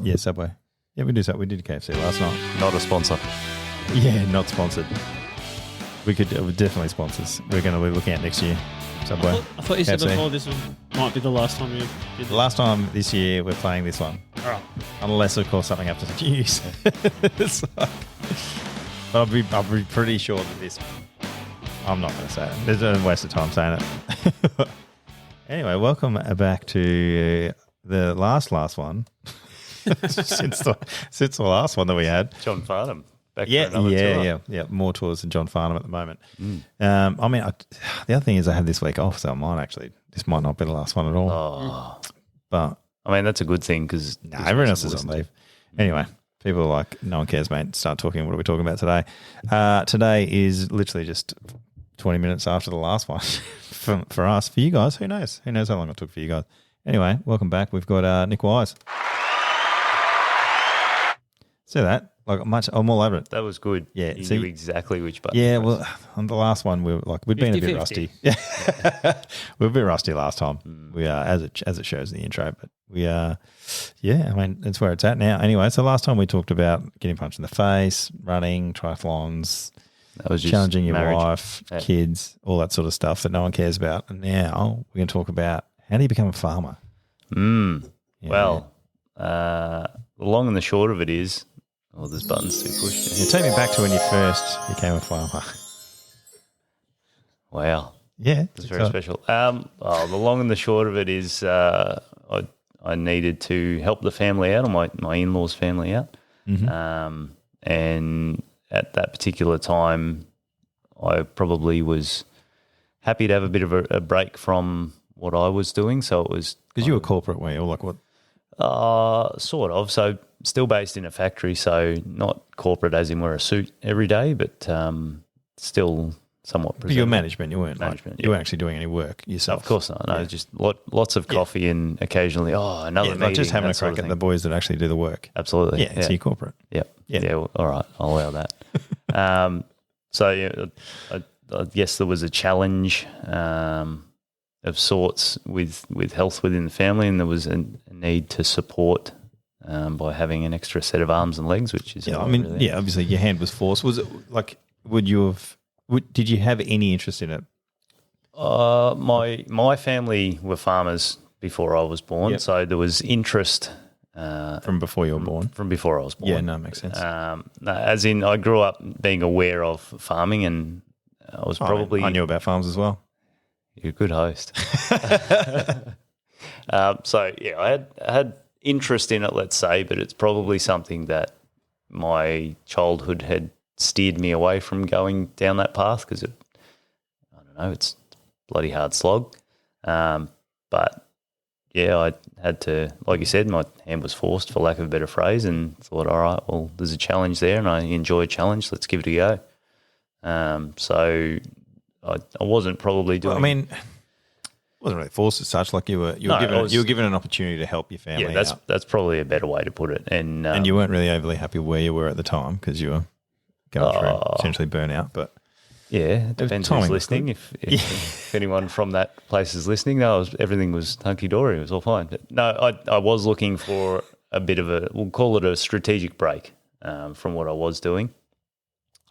Yeah, Subway. Yeah, we do that. We did KFC last night. Not a sponsor. Yeah, not sponsored. We could definitely sponsors. We're going to be looking at next year. Subway. I thought you said KFC. before this might be the last time you did The last time this year we're playing this one. All right. Unless, of course, something happens to use. But I'll be pretty sure that this... I'm not going to say it. There's no waste of time saying it. Anyway, welcome back to the last one. since the last one that we had. John Farnham. Back Yeah, for another tour. yeah. More tours than John Farnham at the moment. The other thing is I had this week off, so this might not be the last one at all. Oh. But I mean, that's a good thing because everyone else is on leave. Anyway, people are like, no one cares, mate. Start talking. What are we talking about today? Today is literally just 20 minutes after the last one for us. For you guys, who knows? Who knows how long it took for you guys? Anyway, welcome back. We've got Nick Wise. See that? I'm all over it. that was good. Yeah, you see- knew exactly which button. Yeah, to press. well, on the last one, we'd been a bit 50-50. rusty. Yeah, we were a bit rusty last time. We are, as it shows in the intro, but we are, I mean, that's where it's at now. Anyway, so last time we talked about getting punched in the face, running, triathlons, that was just challenging your marriage. wife, Yeah. kids, all that sort of stuff that no one cares about. And now we're going to talk about how do you become a farmer? Yeah. Well, the long and the short of it is, there's buttons to push. Yeah, take me back to when you first became a farmer. Wow. Yeah, It's very special. The long and the short of it is I needed to help the family out, or my in-laws' family out. Mm-hmm. And at that particular time, I probably was happy to have a bit of a break from what I was doing. So it was... Because you were corporate, were you? Or like what? Sort of. So still based in a factory, so not corporate as in wear a suit every day, but still somewhat But you were presentable. management. You weren't Management, you weren't actually doing any work yourself. Of course not. No, just lots of coffee and occasionally, another meeting. Like just having a that sort crack of at the thing. boys that actually do the work. Absolutely. Yeah, so you're corporate. Yep. Yeah. Yeah. Well, all right. I'll allow that. So yeah, I guess there was a challenge of sorts with health within the family, and there was a need to support by having an extra set of arms and legs, which is obviously your hand was forced. Was it like did you have any interest in it? My family were farmers before I was born, Yep. so there was interest From before you were born? from before I was born. Yeah, no, makes sense. No, as in, I grew up being aware of farming, and I was probably I knew about farms as well. you're a good host. So yeah, I had interest in it, let's say, but it's probably something that my childhood had steered me away from going down that path because it's a bloody hard slog. But yeah, I had to, like you said, my hand was forced, for lack of a better phrase, and thought, all right, well, there's a challenge there, and I enjoy a challenge. Let's give it a go. So I wasn't probably doing. Well, I mean, it wasn't really forced as such. Like you were given an opportunity to help your family. yeah, out. that's probably a better way to put it. And And you weren't really overly happy where you were at the time because you were going through essentially burnout. But yeah, it depends timing who's was listening. If anyone from that place is listening, everything was hunky dory. It was all fine. But no, I was looking for a bit of we'll call it a strategic break from what I was doing.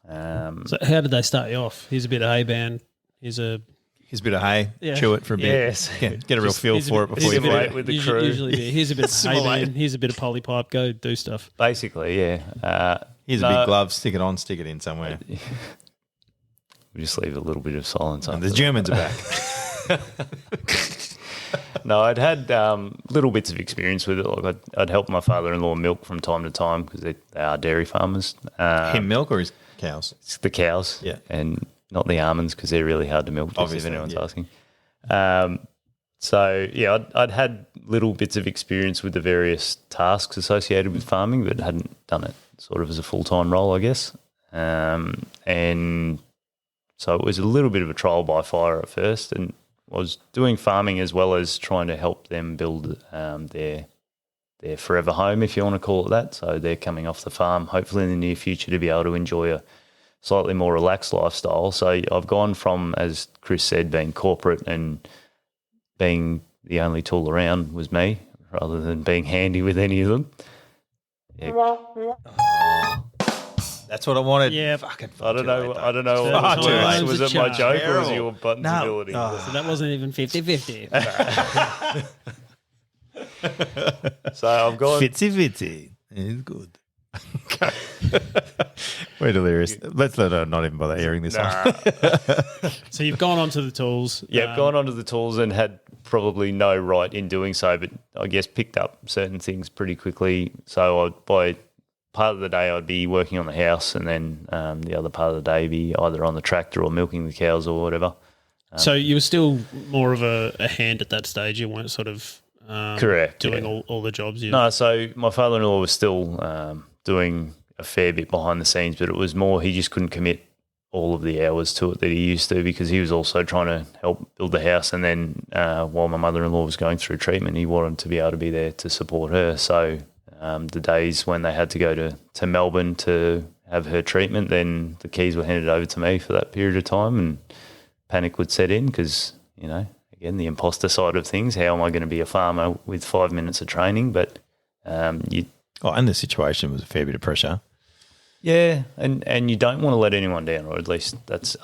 So how did they start you off? Here's a bit of hay band. Here's a bit of hay, Yeah. chew it for a bit. Yes. Get a real feel for it before you simulate feed it. with the usually, crew. Usually, yeah, here's a bit of hay Simulate. band. Here's a bit of poly pipe. Go do stuff. Basically, yeah. Here's a big glove, stick it in somewhere. We just leave a little bit of silence And after the Germans are back. No, I'd had little bits of experience with it. Like I'd help my father-in-law milk from time to time because they are dairy farmers. Him milk or his cows? It's the cows, Yeah. and not the almonds because they're really hard to milk. Just Obviously, if anyone's yeah. asking. So yeah, I'd had little bits of experience with the various tasks associated with farming, but hadn't done it sort of as a full-time role, I guess. And so it was a little bit of a trial by fire at first, and I was doing farming as well as trying to help them build their forever home, if you want to call it that. So they're coming off the farm, hopefully in the near future, to be able to enjoy a slightly more relaxed lifestyle. So I've gone from, as Chris said, being corporate and being the only tool around was me, rather than being handy with any of them. That's what I wanted. Yeah. Fucking. I don't know. Far Was too late. it my joke or was it your buttons No. ability? So that wasn't even 50-50. So I've gone. Fitzy. It's good. We're delirious. Let's let her not even bother airing this on. So you've gone onto the tools. Yeah, gone onto the tools and had probably no right in doing so, but I guess picked up certain things pretty quickly. So by part of the day I'd be working on the house, and then the other part of the day be either on the tractor or milking the cows or whatever. So you were still more of a hand at that stage. You weren't sort of Correct, doing yeah. all the jobs. No, so my father-in-law was still doing a fair bit behind the scenes, but it was more he just couldn't commit all of the hours to it that he used to, because he was also trying to help build the house. And then while my mother-in-law was going through treatment, he wanted to be able to be there to support her. So the days when they had to go to Melbourne to have her treatment, then the keys were handed over to me for that period of time, and panic would set in because, you know, again, the imposter side of things, how am I going to be a farmer with 5 minutes of training? But and the situation was a fair bit of pressure. Yeah, and you don't want to let anyone down, or at least that's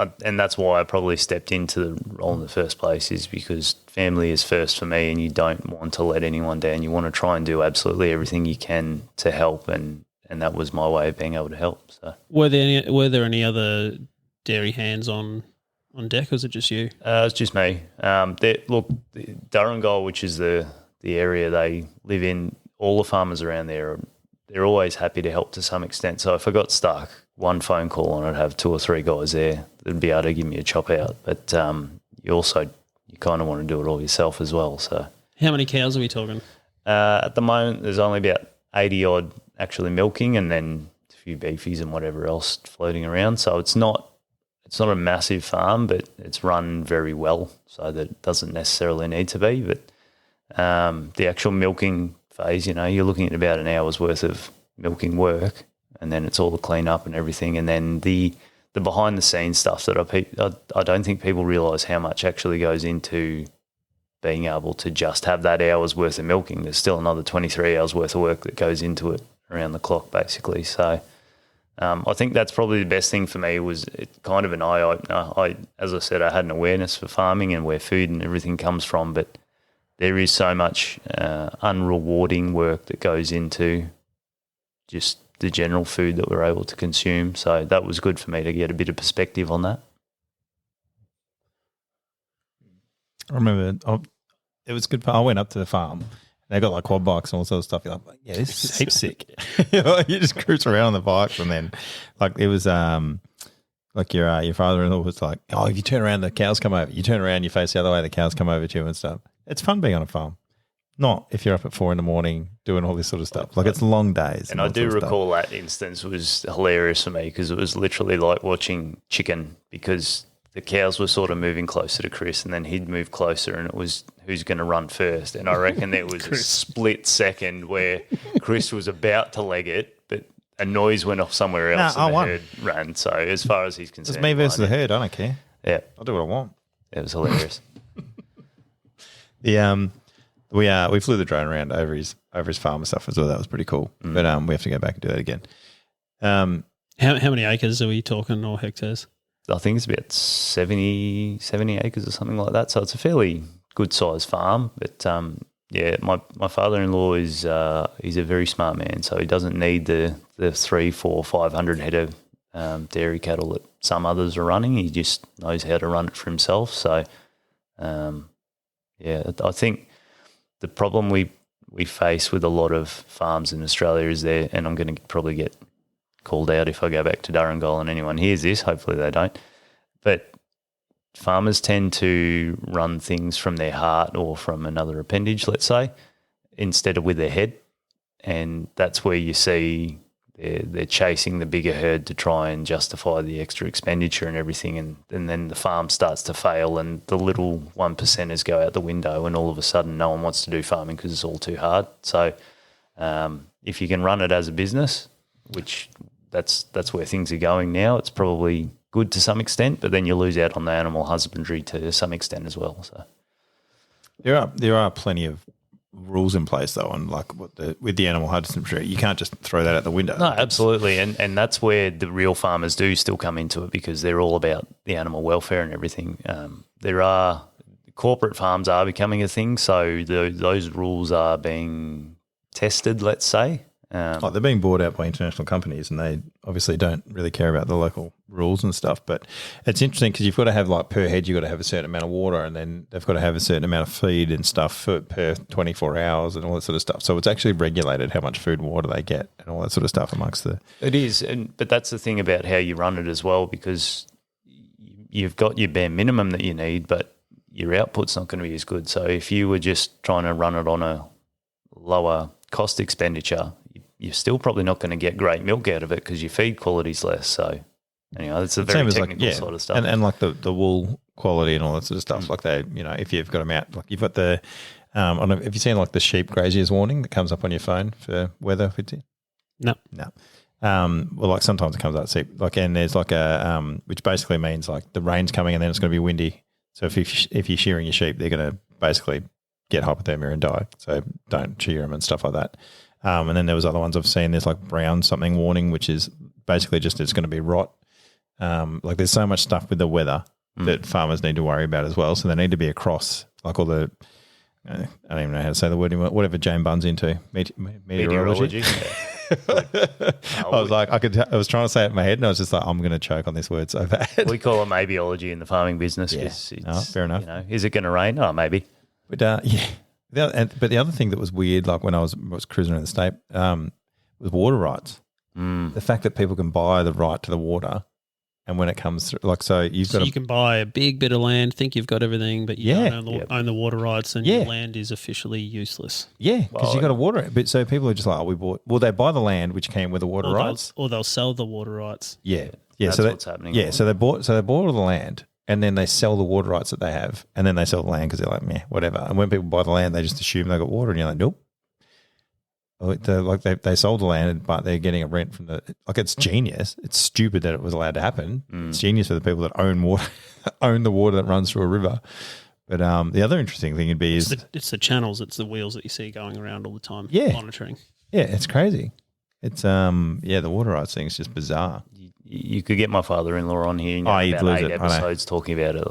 why I probably stepped into the role in the first place, is because family is first for me, and you don't want to let anyone down. You want to try and do absolutely everything you can to help, and that was my way of being able to help. So were there any other dairy hands on deck, or was it just you? it's just me. Durrangol, which is the area they live in, all the farmers around there they're always happy to help to some extent. So if I got stuck, one phone call and I'd have 2 or 3 guys there that'd be able to give me a chop out. But you kind of want to do it all yourself as well. So how many cows are we talking? At the moment, there's only about 80 odd actually milking, and then a few beefies and whatever else floating around. So it's not a massive farm, but it's run very well, so that it doesn't necessarily need to be. But the actual milking phase, you know, you're looking at about an hour's worth of milking work, and then it's all the clean up and everything, and then the behind the scenes stuff that I don't think people realise how much actually goes into being able to just have that hour's worth of milking. There's still another 23 hours worth of work that goes into it around the clock, basically. So I think that's probably the best thing for me, was it kind of an eye opener. As I said, I had an awareness for farming and where food and everything comes from, but there is so much unrewarding work that goes into just the general food that we're able to consume. So that was good for me to get a bit of perspective on that. I remember it was good. I went up to the farm. They got like quad bikes and all sorts of stuff. You're like, yeah, this is heaps sick. You just cruise around on the bikes, and then like it was like your father-in-law was like, oh, if you turn around, the cows come over. You turn around, you face the other way, the cows come over to you and stuff. It's fun being on a farm. Not if you're up at 4 a.m. doing all this sort of stuff. Like, it's long days. And I do recall that instance was hilarious for me, because it was literally like watching chicken, because the cows were sort of moving closer to Chris, and then he'd move closer, and it was who's going to run first. And I reckon there was a split second where Chris was about to leg it, but a noise went off somewhere else and the herd ran. So as far as he's concerned, it's me versus the herd. I don't care. Yeah, I'll do what I want. It was hilarious. We flew the drone around over his farm and stuff as well. That was pretty cool. But we have to go back and do that again. How many acres are we talking, or hectares? I think it's about 70 acres or something like that. So it's a fairly good sized farm. But my father-in-law is he's a very smart man, so he doesn't need the 300, 400, 500 head of dairy cattle that some others are running. He just knows how to run it for himself. So I think the problem we face with a lot of farms in Australia is there, and I'm going to probably get called out if I go back to Durrangol and anyone hears this, hopefully they don't, but farmers tend to run things from their heart or from another appendage, let's say, instead of with their head, and that's where you see they're chasing the bigger herd to try and justify the extra expenditure and everything, and then the farm starts to fail, and the little 1%ers go out the window, and all of a sudden no one wants to do farming because it's all too hard. So if you can run it as a business, which that's where things are going now, it's probably good to some extent, but then you lose out on the animal husbandry to some extent as well. So there are plenty of rules in place though on like with the animal husbandry. You can't just throw that out the window. No, absolutely, and that's where the real farmers do still come into it, because they're all about the animal welfare and everything. There are corporate farms are becoming a thing, so those rules are being tested, let's say. They're being bought out by international companies, and they obviously don't really care about the local rules and stuff. But it's interesting because you've got to have, like, per head, you've got to have a certain amount of water, and then they've got to have a certain amount of feed and stuff per 24 hours and all that sort of stuff. So it's actually regulated how much food and water they get and all that sort of stuff amongst the... It is, but that's the thing about how you run it as well, because you've got your bare minimum that you need, but your output's not going to be as good. So if you were just trying to run it on a lower cost expenditure, you're still probably not going to get great milk out of it because your feed quality's less. So, anyway, it's a very technical sort of stuff. And like the wool quality and all that sort of stuff. Like if you've got them out, like you've got the, I don't know, have you seen like the sheep graziers warning that comes up on your phone for weather, Fitzy? No. Well, like sometimes it comes up, and there's like a, which basically means like the rain's coming and then it's going to be windy. So if you're shearing your sheep, they're going to basically get hypothermia and die. So don't shear them and stuff like that. And then there was other ones I've seen. There's like brown something warning, which is basically just it's going to be rot. Like there's so much stuff with the weather that farmers need to worry about as well. So they need to be across like all the I don't even know how to say the word anymore. Whatever Jane Bunn's into, meteorology. I was like, I was trying to say it in my head, and I was just like, I'm going to choke on this word so bad. We call it maybeology in the farming business. Yeah, fair enough. Is it going to rain? Oh, maybe. But yeah. But the other thing that was weird, like when I was cruising around the state, was water rights. The fact that people can buy the right to the water, and when it comes through, like you can buy a big bit of land, think you've got everything, but you don't own the water rights, and your land is officially useless. Yeah, because you got to water it. But so people are just like, they buy the land which came with the water rights, or they'll sell the water rights. Yeah. That's what's happening. Yeah, so they bought all the land. And then they sell the water rights that they have, and then they sell the land because they're like, meh, whatever. And when people buy the land, they just assume they got water, and you're like, nope. They sold the land, but they're getting a rent from it's genius. It's stupid that it was allowed to happen. It's genius for the people that own water, own the water that runs through a river. But the other interesting thing would be it's the channels, it's the wheels that you see going around all the time. Monitoring. Yeah, it's crazy. It's the water rights thing is just bizarre. You could get my father-in-law on here. He'd about lose 8 episodes talking about it.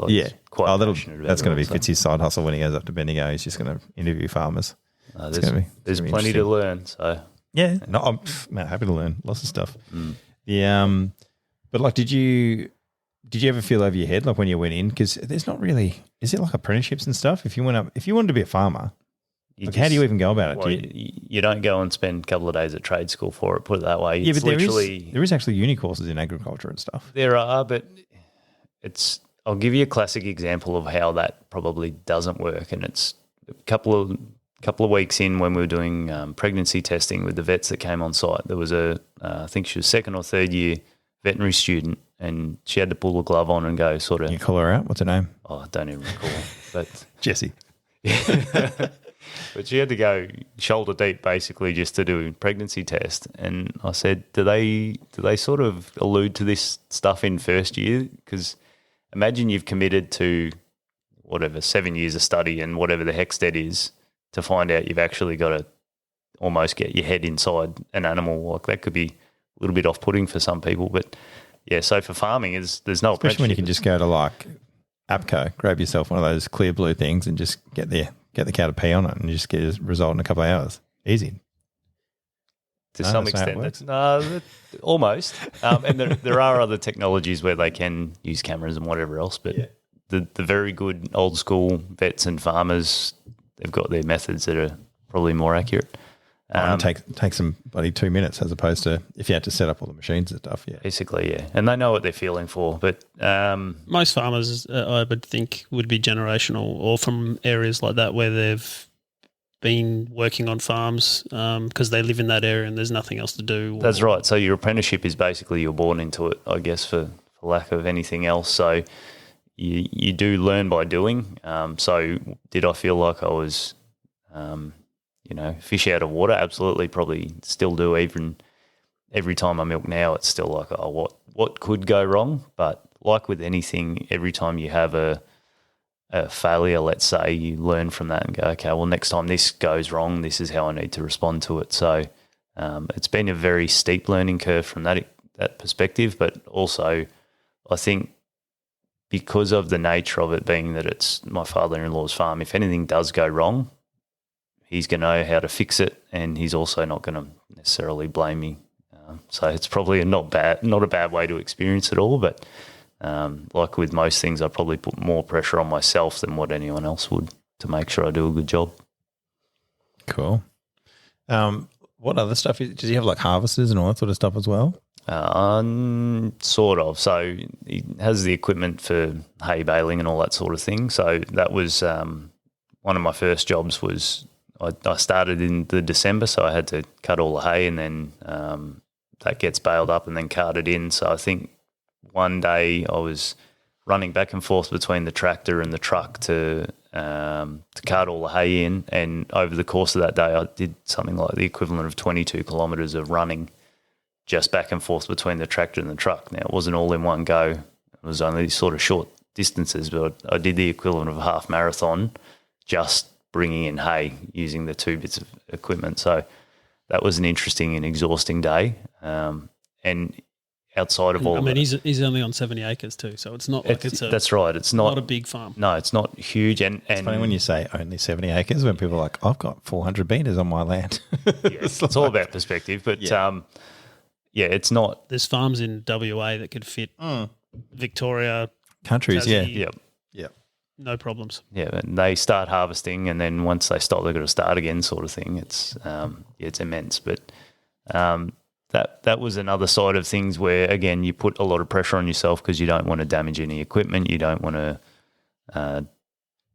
Quite that's going to be Fitzy's side hustle when he goes up to Bendigo. He's just going to interview farmers. There's plenty to learn. So I'm happy to learn lots of stuff. But like, did you ever feel over your head like when you went in? Because there's not really. Is it like apprenticeships and stuff? If you wanted to be a farmer. How do you even go about it? Well, you don't go and spend a couple of days at trade school for it, put it that way. Yeah, but there is actually uni courses in agriculture and stuff. There are, but I'll give you a classic example of how that probably doesn't work. And it's a couple of weeks in when we were doing pregnancy testing with the vets that came on site. There was I think she was second or third year veterinary student, and she had to pull the glove on and go sort of. Can you call her out? What's her name? Oh, I don't even recall. But Jessie. But she had to go shoulder deep basically just to do a pregnancy test. And I said, do they sort of allude to this stuff in first year? Because imagine you've committed to 7 years of study and whatever the heck's that is to find out you've actually got to almost get your head inside an animal. Like that could be a little bit off-putting for some people. But yeah, so for farming, there's no especially when you can just go to like APCO, grab yourself one of those clear blue things and just get the cow to pee on it and you just get a result in a couple of hours. Easy. To some extent. Almost. And there are other technologies where they can use cameras and whatever else, but the very good old school vets and farmers, they've got their methods that are probably more accurate. It takes them bloody 2 minutes as opposed to if you had to set up all the machines and stuff. Yeah, basically, yeah, and they know what they're feeling for. But most farmers, I would think, would be generational or from areas like that where they've been working on farms because they live in that area and there's nothing else to do. That's right. So your apprenticeship is basically you're born into it, I guess, for lack of anything else. So you do learn by doing. So did I feel like I was fish out of water? Absolutely, probably still do. Even every time I milk now, it's still like, what could go wrong? But like with anything, every time you have a a failure, let's say, you learn from that and go, okay, well, next time this goes wrong, this is how I need to respond to it. So it's been a very steep learning curve from that perspective, but also I think because of the nature of it being that it's my father-in-law's farm, if anything does go wrong, he's going to know how to fix it, and he's also not going to necessarily blame me. So it's probably not a bad way to experience it all, but like with most things, I probably put more pressure on myself than what anyone else would to make sure I do a good job. Cool. What other stuff? Does he have like harvesters and all that sort of stuff as well? Sort of. So he has the equipment for hay baling and all that sort of thing. So that was one of my first jobs. Was I started in the December, so I had to cut all the hay, and then that gets baled up and then carted in. So I think one day I was running back and forth between the tractor and the truck to cart all the hay in, and over the course of that day I did something like the equivalent of 22 kilometres of running just back and forth between the tractor and the truck. Now, it wasn't all in one go. It was only sort of short distances, but I did the equivalent of a half marathon just bringing in hay using the two bits of equipment. So that was an interesting and exhausting day. And outside of all I mean, he's only on 70 acres too, so it's not like that's right. It's not a big farm. No, it's not huge. And it's funny when you say only 70 acres when people are like, I've got 400 meters on my land. Yes, it's all about perspective, but it's not. There's farms in WA that could fit Victoria countries. Tassie, yeah, no problems. Yeah, and they start harvesting, and then once they stop, they've got to start again, sort of thing. It's it's immense, but that was another side of things where, again, you put a lot of pressure on yourself because you don't want to damage any equipment, you don't want to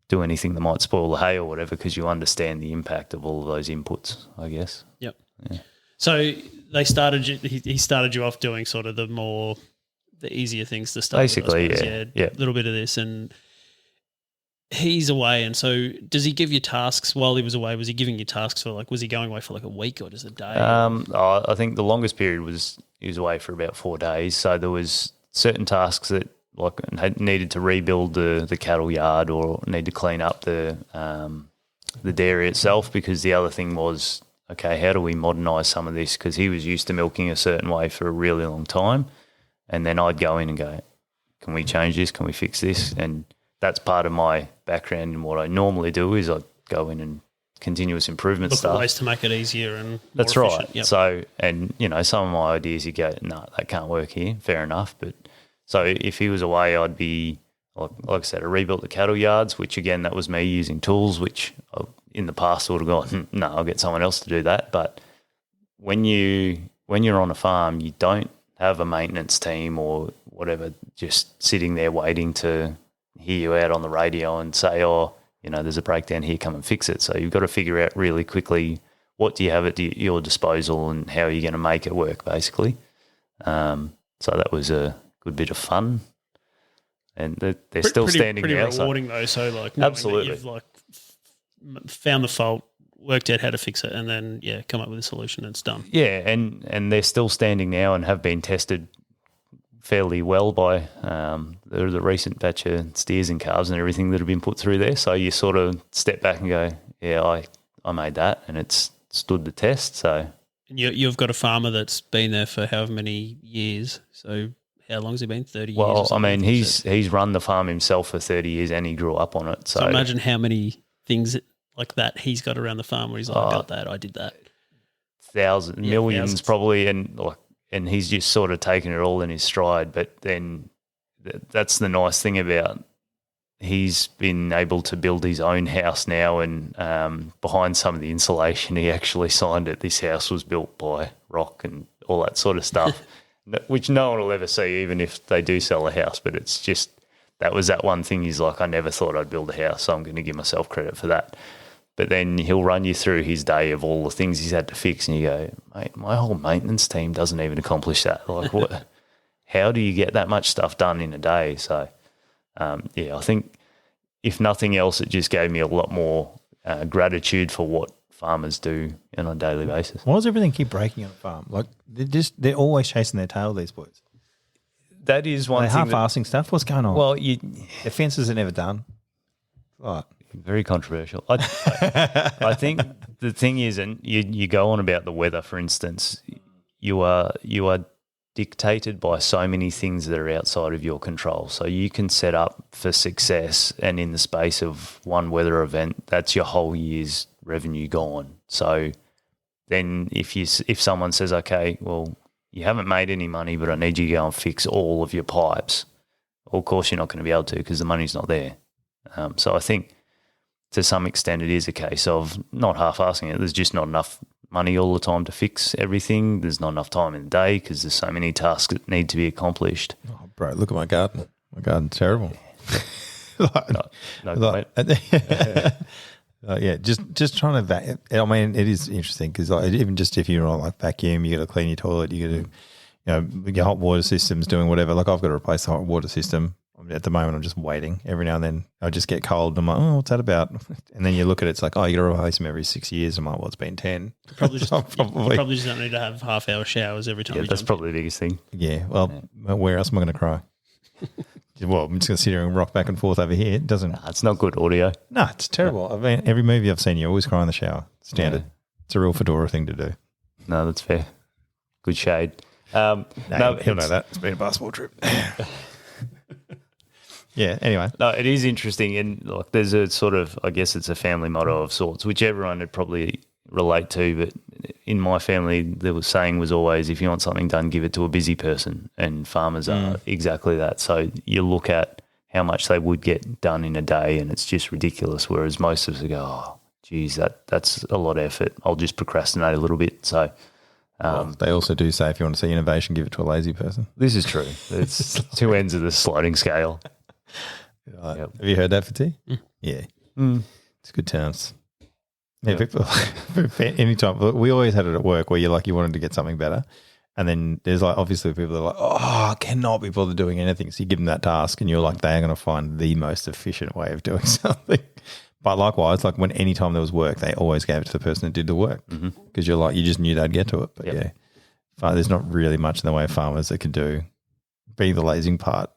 do anything that might spoil the hay or whatever, because you understand the impact of all of those inputs, I guess. Yep. Yeah. So he started you off doing sort of the easier things to start basically, with, yeah. A little bit of this, and he's away, and so does he give you tasks while he was away? Was he giving you tasks for was he going away for like a week or just a day? I think the longest period was he was away for about 4 days. So there was certain tasks that needed to rebuild the cattle yard or need to clean up the dairy itself, because the other thing was, okay, how do we modernise some of this? Because he was used to milking a certain way for a really long time, and then I'd go in and go, can we change this? Can we fix this? And that's part of my background, and what I normally do is I go in and continuous improvement Look stuff. for ways to make it easier and more that's efficient. right. Yep. So, and some of my ideas, you go, no, that can't work here. Fair enough. But so if he was away, I'd be like I said, I rebuilt the cattle yards, which again, that was me using tools, which in the past I would have gone, no, I'll get someone else to do that. But when you're on a farm, you don't have a maintenance team or whatever just sitting there waiting to hear you out on the radio and say, there's a breakdown here, come and fix it. So you've got to figure out really quickly what do you have at your disposal and how are you going to make it work, basically. So that was a good bit of fun. And they're still standing pretty there. Pretty rewarding though. So absolutely, you've found the fault, worked out how to fix it, and then come up with a solution and it's done. Yeah, and they're still standing now and have been tested fairly well by the recent batch of steers and calves and everything that have been put through there. So you sort of step back and go, yeah, I made that and it's stood the test. So you've got a farmer that's been there for however many years. So how long has he been? 30 years? Well, I mean, he's run the farm himself for 30 years and he grew up on it. So imagine how many things like that he's got around the farm where he's like, I got that, I did that. Millions probably, and he's just sort of taken it all in his stride. But then that's the nice thing about he's been able to build his own house now, and behind some of the insulation he actually signed it. This house was built by rock and all that sort of stuff, which no one will ever see, even if they do sell a house. But it's just that was that one thing. He's like, I never thought I'd build a house, so I'm going to give myself credit for that. But then he'll run you through his day of all the things he's had to fix, and you go, mate, my whole maintenance team doesn't even accomplish that. Like, what? How do you get that much stuff done in a day? So, I think if nothing else, it just gave me a lot more gratitude for what farmers do on a daily basis. Why does everything keep breaking on a farm? Like they're always chasing their tail, these boys. That is one thing. thing. Half-assing stuff. What's going on? Well, their fences are never done. What? Very controversial. I think the thing is, and you go on about the weather, for instance, you are dictated by so many things that are outside of your control. So you can set up for success, and in the space of one weather event, that's your whole year's revenue gone. So then if someone says, okay, well, you haven't made any money, but I need you to go and fix all of your pipes, well, of course you're not going to be able to because the money's not there. So I think to some extent it is a case of not half-assing it. There's just not enough money all the time to fix everything. There's not enough time in the day because there's so many tasks that need to be accomplished. Oh, bro, look at my garden. My garden's terrible. Just trying to I mean, it is interesting because even just if you're on like vacuum, you got to clean your toilet, you got to, your hot water system's doing whatever. Like I've got to replace the hot water system. At the moment, I'm just waiting. Every now and then I just get cold. And I'm like, oh, what's that about? And then you look at it, it's like, oh, you got to replace them every 6 years. I'm like, well, it's been 10. You probably just don't need to have half-hour showers every time. Yeah, that's probably the biggest thing. Yeah, well, where else am I going to cry? Well, I'm just going to sit here and rock back and forth over here. It doesn't. Nah, it's not good audio. No, it's terrible. I mean, every movie I've seen, you always cry in the shower. Standard. Yeah. It's a real fedora thing to do. No, that's fair. Good shade. No, he'll know that. It's been a basketball trip. Yeah, anyway. No, it is interesting. And like, there's a sort of, I guess it's a family motto of sorts, which everyone would probably relate to. But in my family, the saying was always, if you want something done, give it to a busy person. And farmers are exactly that. So you look at how much they would get done in a day and it's just ridiculous. Whereas most of us go, oh, geez, that's a lot of effort. I'll just procrastinate a little bit. So they also do say if you want to see innovation, give it to a lazy person. This is true. It's two ends of the sliding scale. Yep. Have you heard that, Fitzy? Yeah. It's good times. Yeah, people, anytime. We always had it at work where you wanted to get something better. And then there's like, obviously people that are like, oh, I cannot be bothered doing anything. So you give them that task and you're like, they are going to find the most efficient way of doing something. But likewise, like when any time there was work, they always gave it to the person that did the work because you're like, you just knew they'd get to it. But there's not really much in the way of farmers that can do be the lazing part.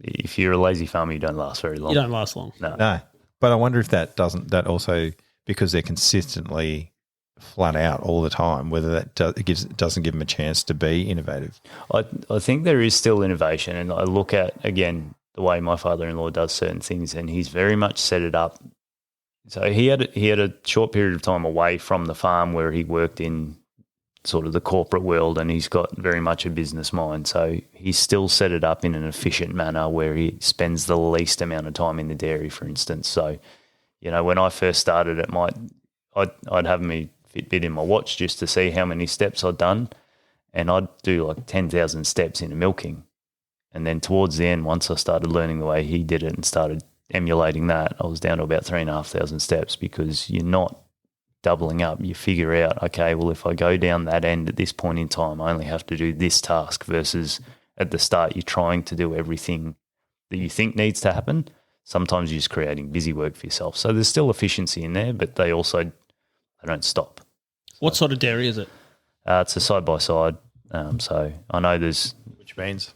If you're a lazy farmer, you don't last very long. You don't last long. No. But I wonder if that also because they're consistently flat out all the time, whether that doesn't give them a chance to be innovative. I think there is still innovation, and I look at, again, the way my father-in-law does certain things, and he's very much set it up. So he had a short period of time away from the farm where he worked in sort of the corporate world, and he's got very much a business mind. So he's still set it up in an efficient manner where he spends the least amount of time in the dairy, for instance. So, when I first started, I'd have me Fitbit in my watch just to see how many steps I'd done, and I'd do like 10,000 steps in a milking. And then towards the end, once I started learning the way he did it and started emulating that, I was down to about 3,500 steps because you're not doubling up. You figure out, okay, well, if I go down that end at this point in time, I only have to do this task versus at the start you're trying to do everything that you think needs to happen. Sometimes you're just creating busy work for yourself. So there's still efficiency in there, but they don't stop. What sort of dairy is it? It's a side-by-side. So I know there's... Which means?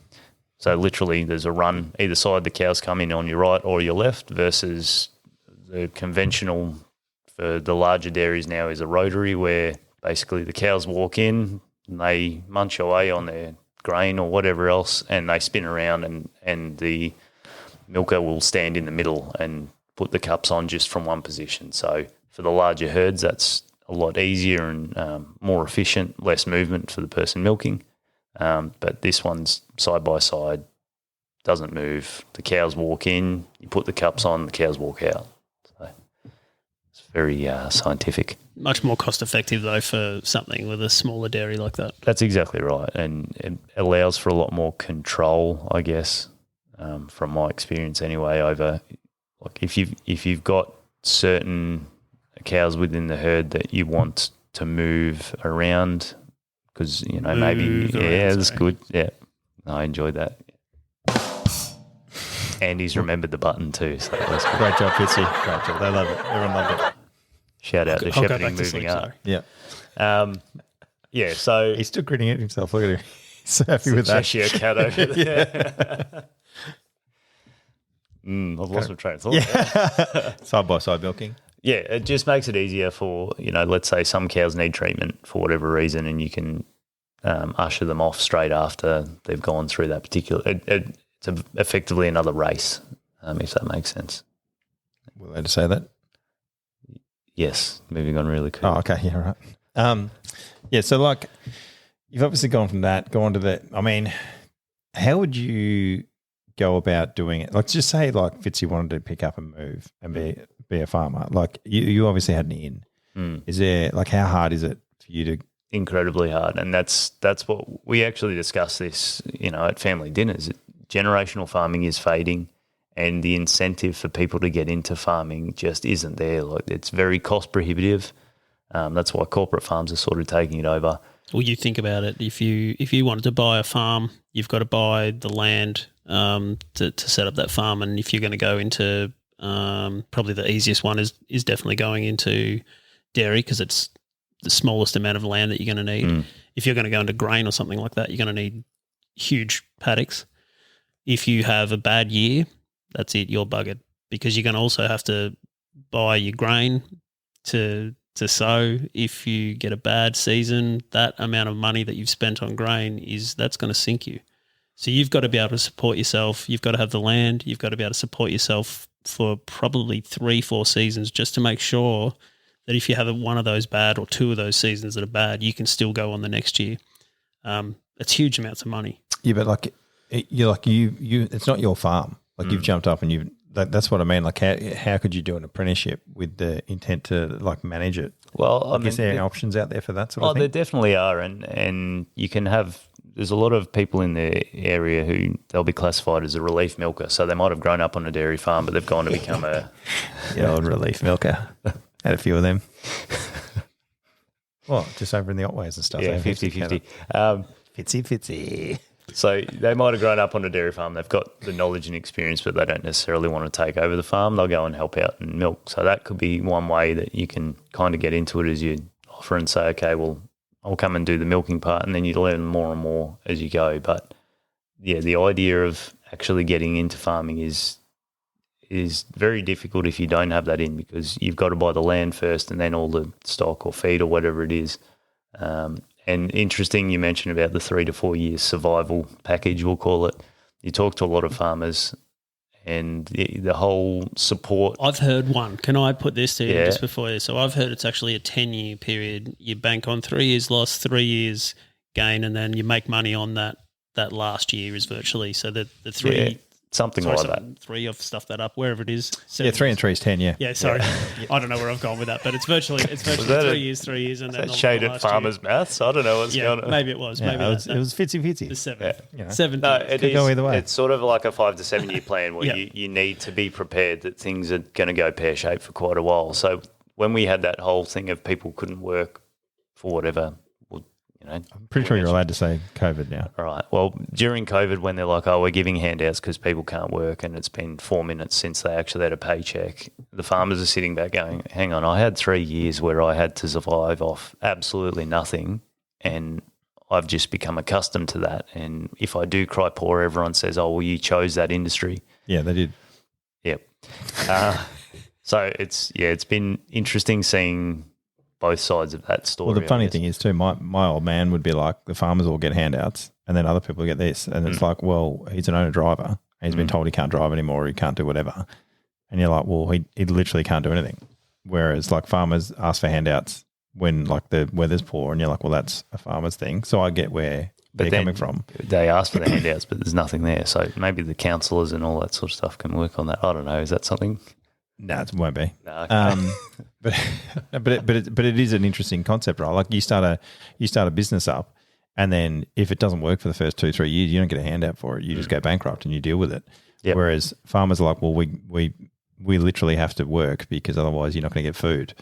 So literally there's a run either side, the cows come in on your right or your left, versus the conventional for the larger dairies now is a rotary where basically the cows walk in and they munch away on their grain or whatever else and they spin around and the milker will stand in the middle and put the cups on just from one position. So for the larger herds, that's a lot easier and more efficient, less movement for the person milking. But this one's side by side, doesn't move. The cows walk in, you put the cups on, the cows walk out. So it's very scientific. Much more cost effective though for something with a smaller dairy like that. That's exactly right, and it allows for a lot more control, I guess, from my experience anyway. Over like if you've got certain cows within the herd that you want to move around. Because, maybe, that's good. Yeah, I enjoyed that. And he's remembered the button too. So that's good. Great job, Fitzy. Great job. They love it. Everyone loved it. Shout out to Shepherding Moving Up. Yeah. So he's still grinning at himself. Look at him. He's so happy with that. Cheshire cat over there. I've lost my train of thought. Yeah. Side by side milking. Yeah, it just makes it easier for, let's say some cows need treatment for whatever reason, and you can usher them off straight after they've gone through that particular. It's effectively another race, if that makes sense. Were they to say that? Yes, moving on really quickly. Oh, okay, yeah, right. Yeah, so like you've obviously gone from that, go on to the. I mean, how would you go about doing it? Let's just say like Fitzy wanted to pick up and move and be a farmer. Like you obviously had an in. Is there like how hard is it for you to? Incredibly hard, and that's what we actually discussed this, at family dinners. Generational farming is fading, and the incentive for people to get into farming just isn't there. Like it's very cost prohibitive. That's why corporate farms are sort of taking it over. Well, you think about it. If you wanted to buy a farm, you've got to buy the land to set up that farm, and if you're going to go into probably the easiest one is definitely going into dairy because it's the smallest amount of land that you're going to need. If you're going to go into grain or something like that, you're going to need huge paddocks. If you have a bad year, that's it, you're buggered because you're going to also have to buy your grain to sow. If you get a bad season, that amount of money that you've spent on grain that's going to sink you. So you've got to be able to support yourself. You've got to have the land. You've got to be able to support yourself for probably 3-4 seasons just to make sure that if you have one of those bad or 2 of those seasons that are bad, you can still go on the next year. It's huge amounts of money. Yeah, but you it's not your farm. Like you've jumped up and that's what I mean. Like how could you do an apprenticeship with the intent to like manage it? Well, I mean, is there any options out there for that sort of thing? There definitely are, and you can have. There's a lot of people in the area who they'll be classified as a relief milker. So they might have grown up on a dairy farm, but they've gone to become a old relief milker. Had a few of them. Well, just over in the Otways and stuff. Yeah, 50-50. Fitzy. So they might have grown up on a dairy farm. They've got the knowledge and experience, but they don't necessarily want to take over the farm. They'll go and help out and milk. So that could be one way that you can kind of get into it, as you offer and say, okay, well, I'll come and do the milking part, and then you learn more and more as you go. But yeah, the idea of actually getting into farming is very difficult if you don't have that in, because you've got to buy the land first and then all the stock or feed or whatever it is. And interesting, you mentioned about the 3 to 4 years survival package, we'll call it. You talk to a lot of farmers and the whole support. I've heard one. Can I put this to you just before you? So I've heard it's actually a 10-year period. You bank on 3 years loss, 3 years gain, and then you make money on that last year is virtually. So the 3 Yeah. Something like that. 3, I've stuffed that up, wherever it is. 3 and 3 is 10, yeah. Yeah, sorry. Yeah. I don't know where I've gone with that, but it's virtually 3 years. And then shaded farmers' maths? I don't know what's going on. Maybe it was. Yeah, Maybe it was Fitzy. The 7. Yeah. 7. No, it could go either way. It's sort of like a 5 to 7 year plan where Yeah. you need to be prepared that things are going to go pear-shaped for quite a while. So when we had that whole thing of people couldn't work for whatever, I'm pretty sure you're allowed to say COVID now. All right. Well, during COVID, when they're like, oh, we're giving handouts because people can't work and it's been 4 minutes since they actually had a paycheck, the farmers are sitting back going, hang on, I had 3 years where I had to survive off absolutely nothing, and I've just become accustomed to that. And if I do cry poor, everyone says, oh, well, you chose that industry. Yeah, they did. Yep. So it's been interesting seeing both sides of that story. Well, the funny thing is too, my old man would be like, the farmers all get handouts and then other people get this. And it's like, well, he's an owner driver and he's been told he can't drive anymore, he can't do whatever. And you're like, well, he literally can't do anything. Whereas like farmers ask for handouts when like the weather's poor, and you're like, well, that's a farmer's thing. So I get where they're coming from. They ask for the handouts, but there's nothing there. So maybe the councillors and all that sort of stuff can work on that. I don't know. Is that something? No, it won't be. No, okay. But it is an interesting concept, right? Like you start a business up, and then if it doesn't work for the first 2-3 years, you don't get a handout for it. You just go bankrupt and you deal with it. Yep. Whereas farmers are like, well, we literally have to work because otherwise you're not going to get food.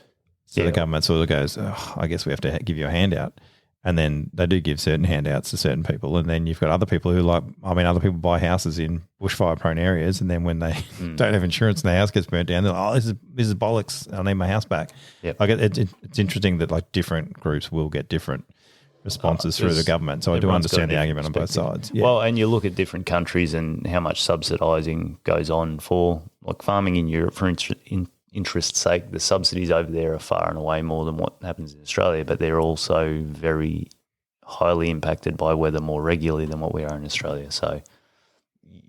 So the government sort of goes, oh, I guess we have to give you a handout. And then they do give certain handouts to certain people. And then you've got other people who other people buy houses in bushfire prone areas. And then when they don't have insurance and the house gets burnt down, they're like, oh, this is bollocks. I need my house back. Yep. Like it's interesting that like different groups will get different responses through the government. So I do everyone's got a understand the different argument on both perspective. sides. Yeah. Well, and you look at different countries and how much subsidising goes on for like farming in Europe, for interest's sake. The subsidies over there are far and away more than what happens in Australia, but they're also very highly impacted by weather more regularly than what we are in Australia. So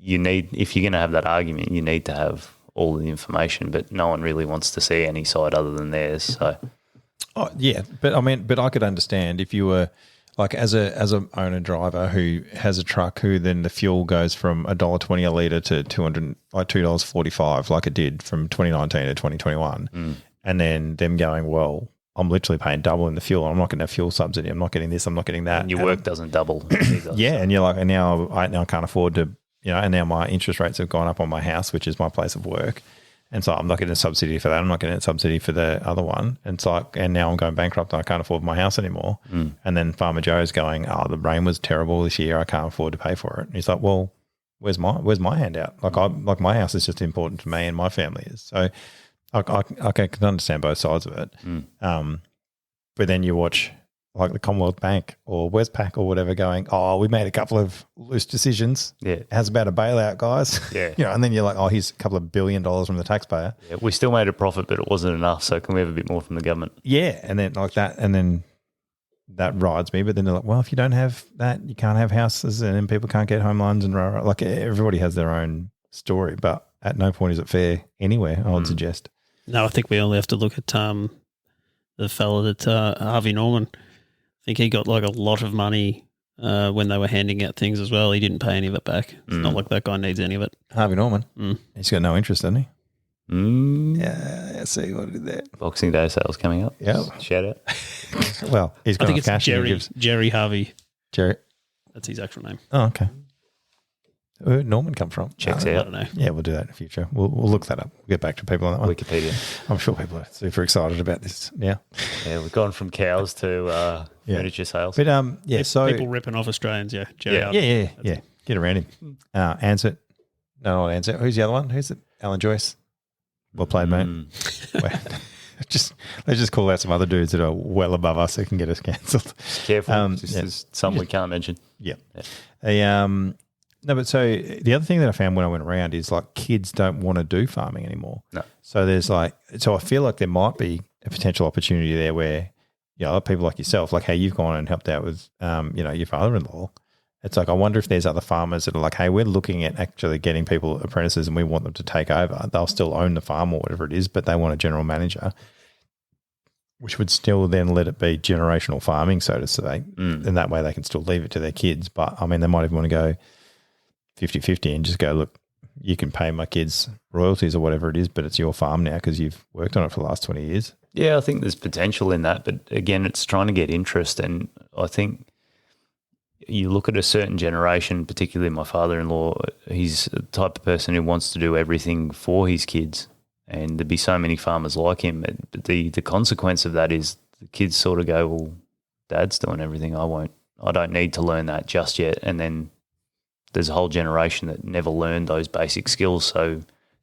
you need, if you're going to have that argument, you need to have all the information, but no one really wants to see any side other than theirs. So, oh, yeah, but I could understand if you were like as a owner driver who has a truck who then the fuel goes from $1.20 a litre to $2.45 like it did from 2019 to 2021, and then them going, well, I'm literally paying double in the fuel. I'm not getting a fuel subsidy. I'm not getting this. I'm not getting that. and your work doesn't double. Either, Yeah, so. and you're like, and now I can't afford to, and now my interest rates have gone up on my house, which is my place of work. And so I'm not getting a subsidy for that. I'm not getting a subsidy for the other one. And it's like, and now I'm going bankrupt and I can't afford my house anymore. And then Farmer Joe's going, oh, the rain was terrible this year. I can't afford to pay for it. And he's like, well, where's my handout? Like my house is just important to me and my family is. So I can understand both sides of it. But then you watch like the Commonwealth Bank or Westpac or whatever going, oh, we made a couple of loose decisions. Yeah. How's about a bailout, guys? Yeah. And then you're like, oh, here's a couple of $1 billion from the taxpayer. Yeah, we still made a profit, but it wasn't enough. So can we have a bit more from the government? Yeah. And then like that, and then that rides me. But then they're like, well, if you don't have that, you can't have houses and then people can't get home loans and like everybody has their own story. But at no point is it fair anywhere, I would suggest. No, I think we only have to look at the fella that Harvey Norman. I think he got like a lot of money when they were handing out things as well. He didn't pay any of it back. It's not like that guy needs any of it. Harvey Norman. He's got no interest, hasn't he? Yeah, see what I did there. Boxing Day sales coming up. Yeah. Shout out. Well, he's got I think enough it's cash. Jerry Harvey. Jerry. That's his actual name. Oh, okay. Where did Norman come from? Checks I out. don't know. Yeah, we'll do that in the future. We'll look that up. We'll get back to people on that one. Wikipedia. I'm sure people are super excited about this now. Yeah, we've gone from cows to furniture sales. But yeah, so People ripping off Australians, yeah. Jerry Harvey. yeah. Get around him. Answer. No, not answer. Who's the other one? Who's it? Alan Joyce. Well played, mate. Let's just call out some other dudes that are well above us that can get us cancelled. Careful. There's some we can't mention. Yeah. No, but so the other thing that I found when I went around is like kids don't want to do farming anymore. No. So I feel like there might be a potential opportunity there where, people like yourself, like how you've gone and helped out with, your father-in-law. It's like, I wonder if there's other farmers that are like, hey, we're looking at actually getting people apprentices and we want them to take over. They'll still own the farm or whatever it is, but they want a general manager, which would still then let it be generational farming, so to say. And that way they can still leave it to their kids. But, I mean, they might even want to go 50-50 and just go, look, you can pay my kids royalties or whatever it is, but it's your farm now because you've worked on it for the last 20 years. Yeah, I think there's potential in that. But, again, it's trying to get interest. And I think you look at a certain generation, particularly my father-in-law, he's the type of person who wants to do everything for his kids. And there'd be so many farmers like him. But the consequence of that is the kids sort of go, well, Dad's doing everything. I don't need to learn that just yet. And then there's a whole generation that never learned those basic skills. So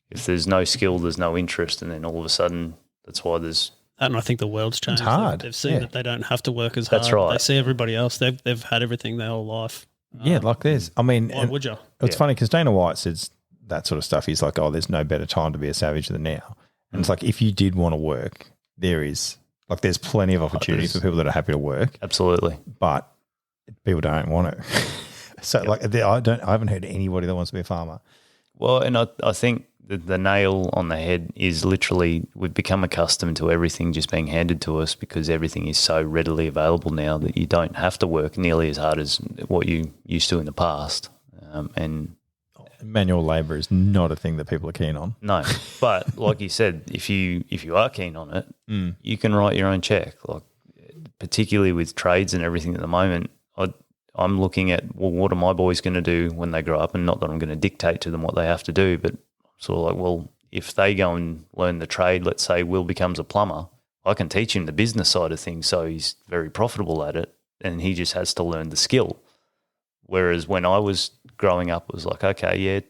if there's no skill, there's no interest. And then all of a sudden, that's why there's... And I think the world's changed. It's hard. They've seen that they don't have to work as hard. That's right. They see everybody else. They've had everything their whole life. Yeah, like this. I mean... Why would you? It's funny because Dana White says that sort of stuff. He's like, oh, there's no better time to be a savage than now. And it's like, if you did want to work, there's plenty of opportunity for people that are happy to work. Absolutely. But people don't want it. So I haven't heard anybody that wants to be a farmer. Well, and I think the nail on the head is literally we've become accustomed to everything just being handed to us because everything is so readily available now that you don't have to work nearly as hard as what you used to in the past. And manual labour is not a thing that people are keen on. No, but like you said, if you are keen on it, you can write your own check. Like particularly with trades and everything at the moment, I'm looking at, well, what are my boys going to do when they grow up? And not that I'm going to dictate to them what they have to do, but sort of like, well, if they go and learn the trade, let's say Will becomes a plumber, I can teach him the business side of things so he's very profitable at it and he just has to learn the skill. Whereas when I was growing up, it was like, okay, yeah,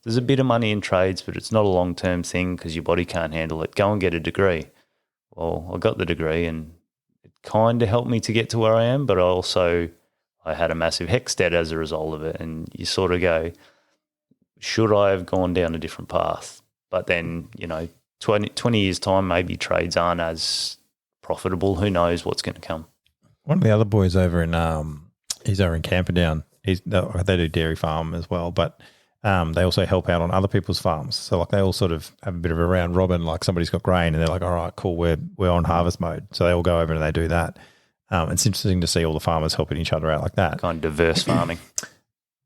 there's a bit of money in trades, but it's not a long-term thing because your body can't handle it. Go and get a degree. Well, I got the degree and it kind of helped me to get to where I am, but I had a massive HECS debt as a result of it. And you sort of go, should I have gone down a different path? But then, 20 years' time, maybe trades aren't as profitable. Who knows what's going to come? One of the other boys over in he's over in Camperdown. They do dairy farm as well, but they also help out on other people's farms. So like they all sort of have a bit of a round robin. Like somebody's got grain, and they're like, "All right, cool, we're on harvest mode." So they all go over and they do that. It's interesting to see all the farmers helping each other out like that. Kind of diverse farming.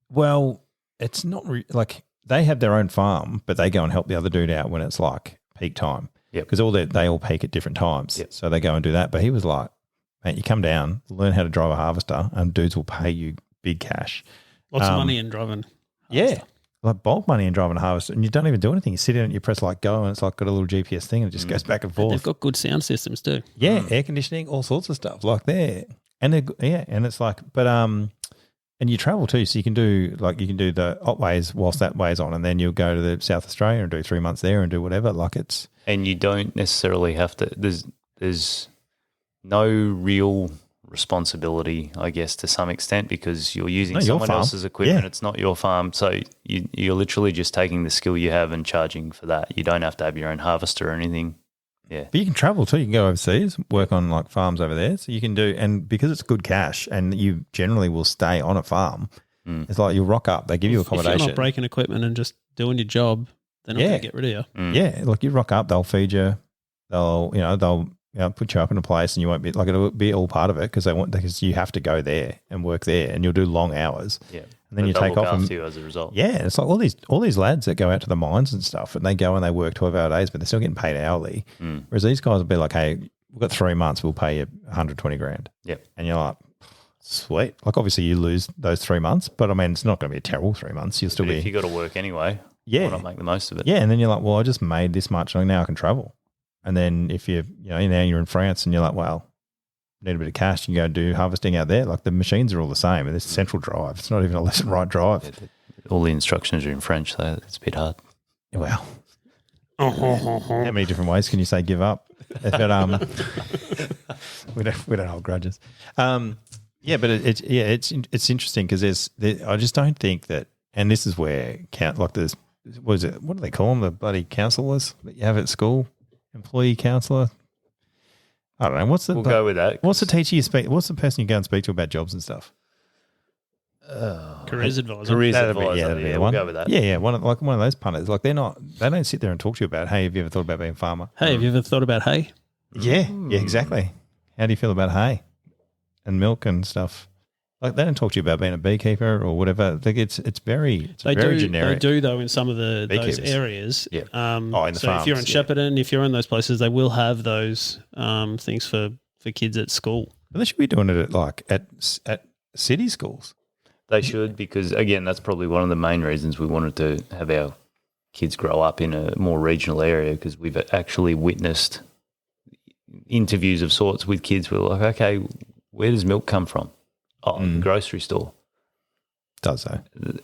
Well, it's not like they have their own farm, but they go and help the other dude out when it's like peak time. Yeah, because they all peak at different times. Yep. So they go and do that. But he was like, "Mate, you come down, learn how to drive a harvester, and dudes will pay you big cash." Lots of money in driving. Yeah. Like bulk money in driving a harvester, and you don't even do anything. You sit in it, you press like go, and it's like got a little GPS thing, and it just goes back and forth. They've got good sound systems too. Yeah, air conditioning, all sorts of stuff like there. And and it's like, but and you travel too, so you can do the Otways whilst that way's on, and then you'll go to the South Australia and do 3 months there and do whatever. Like it's, and you don't necessarily have to. There's no real responsibility, I guess, to some extent, because you're using someone else's equipment. Yeah. It's not your farm, so you're literally just taking the skill you have and charging for that. You don't have to have your own harvester or anything. Yeah, but you can travel too. You can go overseas, work on like farms over there. So you can do, and because it's good cash, and you generally will stay on a farm. It's like you'll rock up. They give you accommodation. If you're not breaking equipment and just doing your job, they're not going to get rid of you. Yeah, like you rock up, they'll feed you. They'll put you up in a place, and you won't be like it'll be all part of it because you have to go there and work there, and you'll do long hours. Yeah, and then you take off and you as a result. Yeah, it's like all these lads that go out to the mines and stuff, and they go and they work 12-hour days, but they're still getting paid hourly. Whereas these guys will be like, "Hey, we've got 3 months, we'll pay you 120 grand." Yep, and you're like, "Sweet." Like obviously you lose those 3 months, but I mean it's not going to be a terrible 3 months. You'll still be. If you got to work anyway, why not make the most of it? Yeah, and then you're like, "Well, I just made this much, and now I can travel." And then if now you're in France and you're like, well, need a bit of cash, you go do harvesting out there. Like the machines are all the same, and it's central drive. It's not even a left and right drive. Yeah, all the instructions are in French, so it's a bit hard. Well, how many different ways can you say give up? But we don't hold grudges. Yeah, but it's interesting because I just don't think that, and this is where what do they call them? The bloody counsellors that you have at school. Employee counsellor. I don't know. We'll go with that. What's the teacher you speak? What's the person you go and speak to about jobs and stuff? Careers advisor. Careers advisor. That'd be the we'll one. go with that. Yeah. One of those punters. Like they don't sit there and talk to you about, hey, have you ever thought about being a farmer? Hey, have you ever thought about hay? Yeah, exactly. How do you feel about hay and milk and stuff? Like they don't talk to you about being a beekeeper or whatever. Like it's very generic. They do though in some of those areas. Yeah. In the farms, if you're in Shepparton, if you're in those places, they will have those things for kids at school. But they should be doing it at city schools. They should, because again, that's probably one of the main reasons we wanted to have our kids grow up in a more regional area, because we've actually witnessed interviews of sorts with kids. We're like, okay, where does milk come from? Oh, the grocery store. Does so.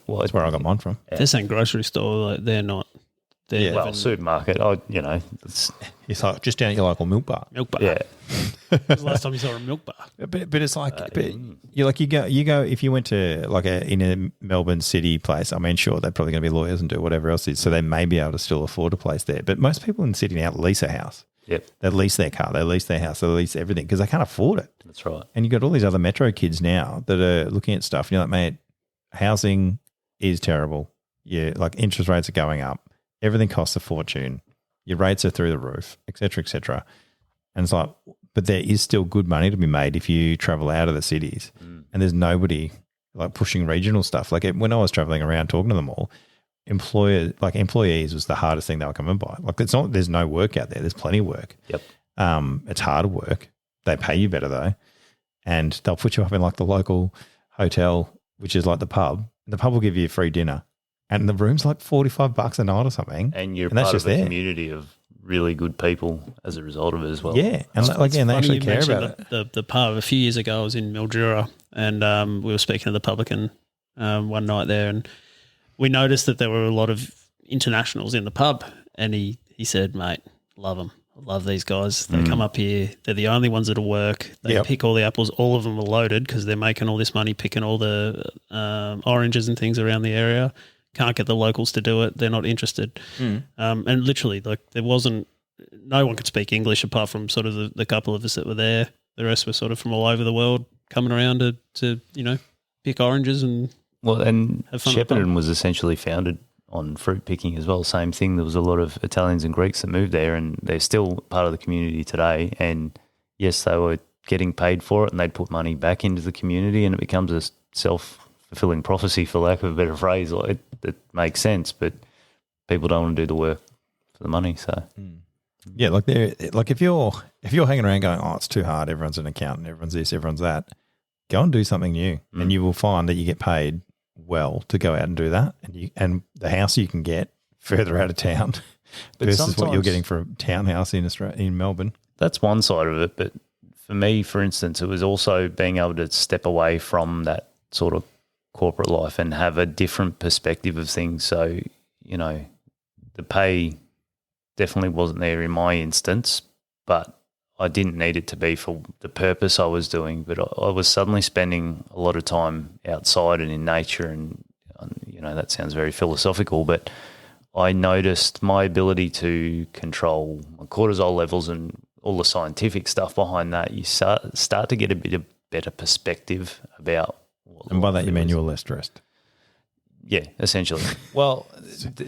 Well, that's where I got mine from. Yeah. They're saying grocery store, like they're not. Supermarket. It's like just down at your local milk bar. Milk bar. Yeah. When was the last time you saw a milk bar? But it's like, you go if you went to like in a Melbourne city place. I mean, sure, they're probably going to be lawyers and do whatever else it is, so they may be able to still afford a place there. But most people in Sydney now lease a house. Yep. They lease their car, they lease their house, they lease everything because they can't afford it. That's right. And you've got all these other metro kids now that are looking at stuff and you're like, mate, housing is terrible. Yeah, like interest rates are going up. Everything costs a fortune. Your rates are through the roof, et cetera, et cetera. And it's like, but there is still good money to be made if you travel out of the cities. And there's nobody like pushing regional stuff. Like when I was traveling around talking to them all, employees was the hardest thing they were coming by. Like there's no work out there. There's plenty of work. Yep. It's harder work. They pay you better though. And they'll put you up in like the local hotel, which is like the pub. And the pub will give you a free dinner. And the room's like $45 a night or something. And you're part of a community of really good people as a result of it as well. Yeah. And again, they actually care about it. The pub, a few years ago, I was in Mildura and we were speaking to the publican one night there, and we noticed that there were a lot of internationals in the pub, and he said, mate, love them. love these guys. They come up here. They're the only ones that'll work. They pick all the apples. All of them are loaded because they're making all this money picking all the oranges and things around the area. Can't get the locals to do it. They're not interested. And literally, like, there wasn't – no one could speak English apart from sort of the couple of us that were there. The rest were sort of from all over the world coming around to pick oranges and have fun. Shepparton was essentially founded on fruit picking as well. Same thing. There was a lot of Italians and Greeks that moved there, and they're still part of the community today. And yes, they were getting paid for it, and they'd put money back into the community, and it becomes a self-fulfilling prophecy, for lack of a better phrase. Like, it makes sense, but people don't want to do the work for the money. So yeah, like if you're hanging around going, oh, it's too hard, everyone's an accountant, everyone's this, everyone's that, go and do something new, and you will find that you get paid well to go out and do that, and the house you can get further out of town versus what you're getting for a townhouse in Melbourne. That's one side of it, but for me, for instance, it was also being able to step away from that sort of corporate life and have a different perspective of things. So, the pay definitely wasn't there in my instance, but I didn't need it to be for the purpose I was doing. But I was suddenly spending a lot of time outside and in nature, and that sounds very philosophical, but I noticed my ability to control my cortisol levels and all the scientific stuff behind that. You start to get a bit of better perspective about what. And by that you mean you're less stressed. Yeah, essentially. Well,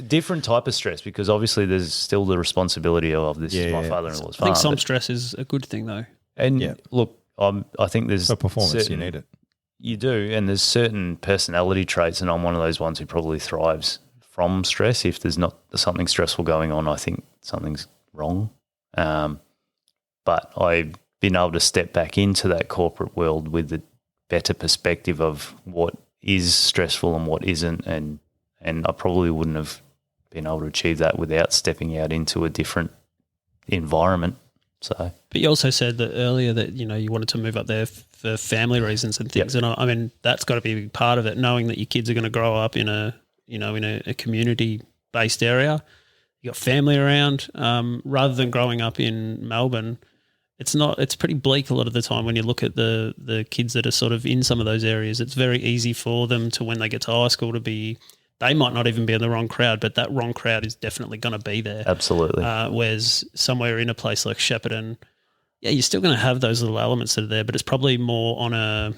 different type of stress, because obviously there's still the responsibility of this is my father-in-law's farm. I think some stress is a good thing, though. And look, I think there's for performance you need it. You do, and there's certain personality traits, and I'm one of those ones who probably thrives from stress. If there's not something stressful going on, I think something's wrong. But I've been able to step back into that corporate world with a better perspective of what is stressful and what isn't, and I probably wouldn't have been able to achieve that without stepping out into a different environment. So, but you also said that earlier that you wanted to move up there for family reasons and things, and I mean that's got to be a big part of it. Knowing that your kids are going to grow up in a community based area, you got family around, rather than growing up in Melbourne. It's pretty bleak a lot of the time when you look at the kids that are sort of in some of those areas. It's very easy for them to, when they get to high school, they might not even be in the wrong crowd, but that wrong crowd is definitely going to be there. Absolutely. Whereas somewhere in a place like Shepparton, you're still going to have those little elements that are there, but it's probably more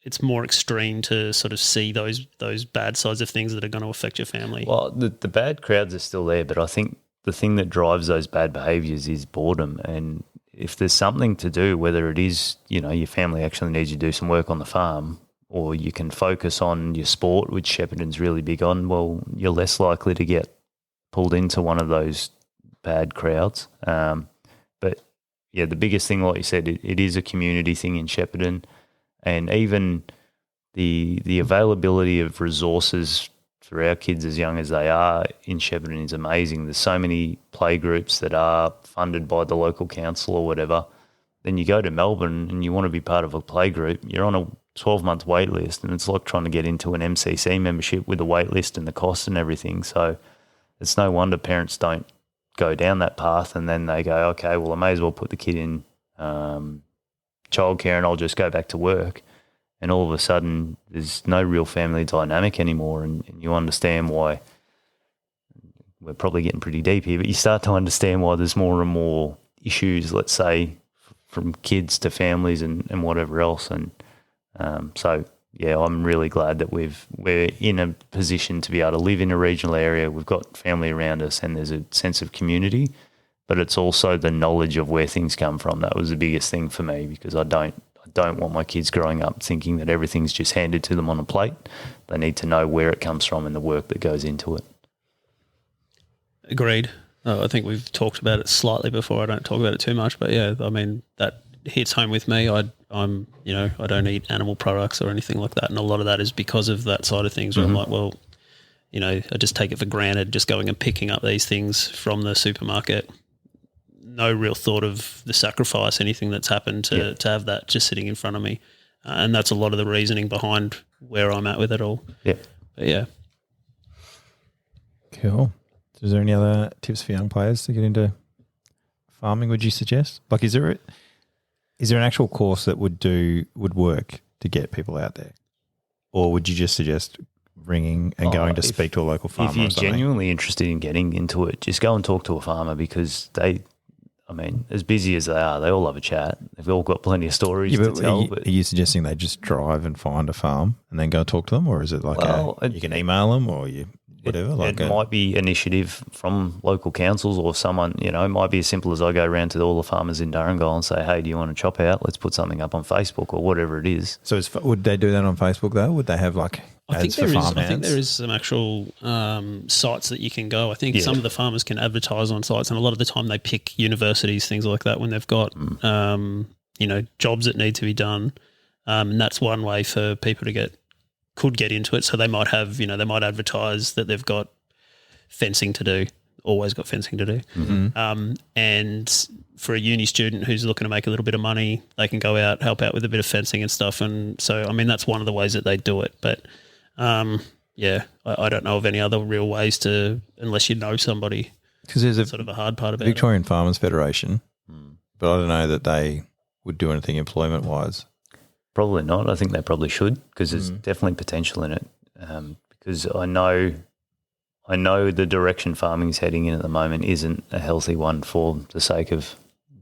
it's more extreme to sort of see those bad sides of things that are going to affect your family. Well, the bad crowds are still there, but I think the thing that drives those bad behaviours is boredom. And if there's something to do, whether it is, your family actually needs you to do some work on the farm, or you can focus on your sport, which Shepparton's really big on, well, you're less likely to get pulled into one of those bad crowds. But, yeah, the biggest thing, like you said, it is a community thing in Shepparton, and even the availability of resources for our kids as young as they are in Shepparton is amazing. There's so many play groups that are funded by the local council or whatever. Then you go to Melbourne and you want to be part of a play group, you're on a 12-month wait list, and it's like trying to get into an MCC membership with the wait list and the cost and everything. So it's no wonder parents don't go down that path, and then they go, okay, well, I may as well put the kid in childcare and I'll just go back to work. And all of a sudden there's no real family dynamic anymore, and you understand why. We're probably getting pretty deep here, but you start to understand why there's more and more issues, let's say, from kids to families and whatever else. And so, yeah, I'm really glad that we're in a position to be able to live in a regional area. We've got family around us and there's a sense of community, but it's also the knowledge of where things come from. That was the biggest thing for me, because I don't want my kids growing up thinking that everything's just handed to them on a plate. They need to know where it comes from and the work that goes into it. Agreed. I think we've talked about it slightly before. I don't talk about it too much, but yeah, I mean, that hits home with me. I don't eat animal products or anything like that, and a lot of that is because of that side of things where I'm like, well, I just take it for granted, just going and picking up these things from the supermarket. No real thought of the sacrifice, anything that's happened to have that just sitting in front of me. And that's a lot of the reasoning behind where I'm at with it all. Yeah. But yeah. Cool. Is there any other tips for young players to get into farming would you suggest? Like, is there an actual course that would work to get people out there? Or would you just suggest ringing and going to speak to a local farmer? If you're or something? genuinely interested in getting into it, just go and talk to a farmer, because as busy as they are, they all love a chat. They've all got plenty of stories to tell. Are you suggesting they just drive and find a farm and then go talk to them? Or is it like you can email them or whatever? It might be initiative from local councils, or someone, it might be as simple as I go around to all the farmers in Durrangol and say, hey, do you want to chop out? Let's put something up on Facebook or whatever it is. So would they do that on Facebook though? Would they have like ads for farm I think there is some actual sites that you can go. I think some of the farmers can advertise on sites, and a lot of the time they pick universities, things like that, when they've got jobs that need to be done. And that's one way for people could get into it. So they might have, they might advertise that they've got fencing to do, always got fencing to do. Mm-hmm. And for a uni student who's looking to make a little bit of money, they can go out, help out with a bit of fencing and stuff. And so, that's one of the ways that they do it. But I don't know of any other real ways unless you know somebody. Because there's sort of a hard part about Victorian Farmers Federation, but I don't know that they would do anything employment-wise. Probably not. I think they probably should, because there's definitely potential in it. Because I know the direction farming's heading in at the moment isn't a healthy one for the sake of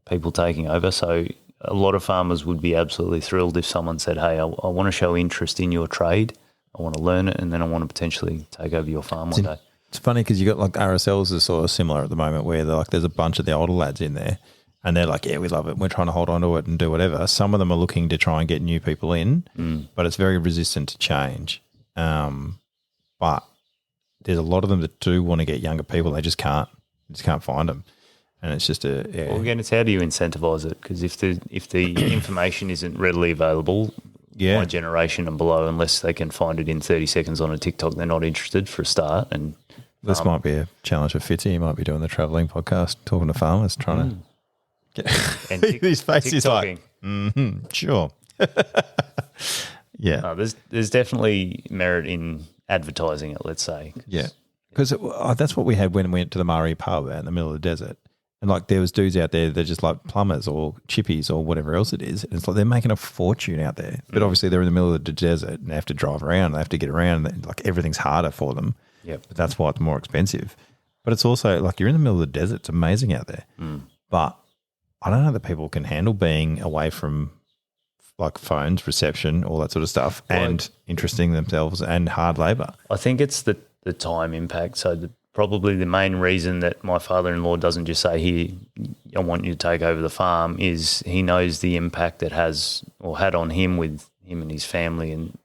people taking over. So a lot of farmers would be absolutely thrilled if someone said, hey, I want to show interest in your trade, I want to learn it, and then I want to potentially take over your farm one day. It's funny because you got like RSLs are sort of similar at the moment, where there's a bunch of the older lads in there. And they're like, yeah, we love it. We're trying to hold on to it and do whatever. Some of them are looking to try and get new people in, but it's very resistant to change. But there's a lot of them that do want to get younger people. They just can't find them. And it's just Well, again, it's how do you incentivize it? Because if the information isn't readily available, my generation and below, unless they can find it in 30 seconds on a TikTok, they're not interested for a start. And this might be a challenge for Fitzy. He might be doing the travelling podcast, talking to farmers, trying to. And his face is like, sure. Yeah. There's definitely merit in advertising it, let's say. Yeah. Because that's what we had when we went to the Murray pub out in the middle of the desert. And like there was dudes out there that just like plumbers or chippies or whatever else it is. And it's like they're making a fortune out there. But obviously they're in the middle of the desert and they have to drive around. They have to get around. And like everything's harder for them. Yep. But that's why it's more expensive. But it's also like you're in the middle of the desert. It's amazing out there. But I don't know that people can handle being away from like phones, reception, all that sort of stuff, and interesting themselves and hard labour. I think it's the time impact. So probably the main reason that my father-in-law doesn't just say, here, I want you to take over the farm, is he knows the impact it has or had on him with him and his family. And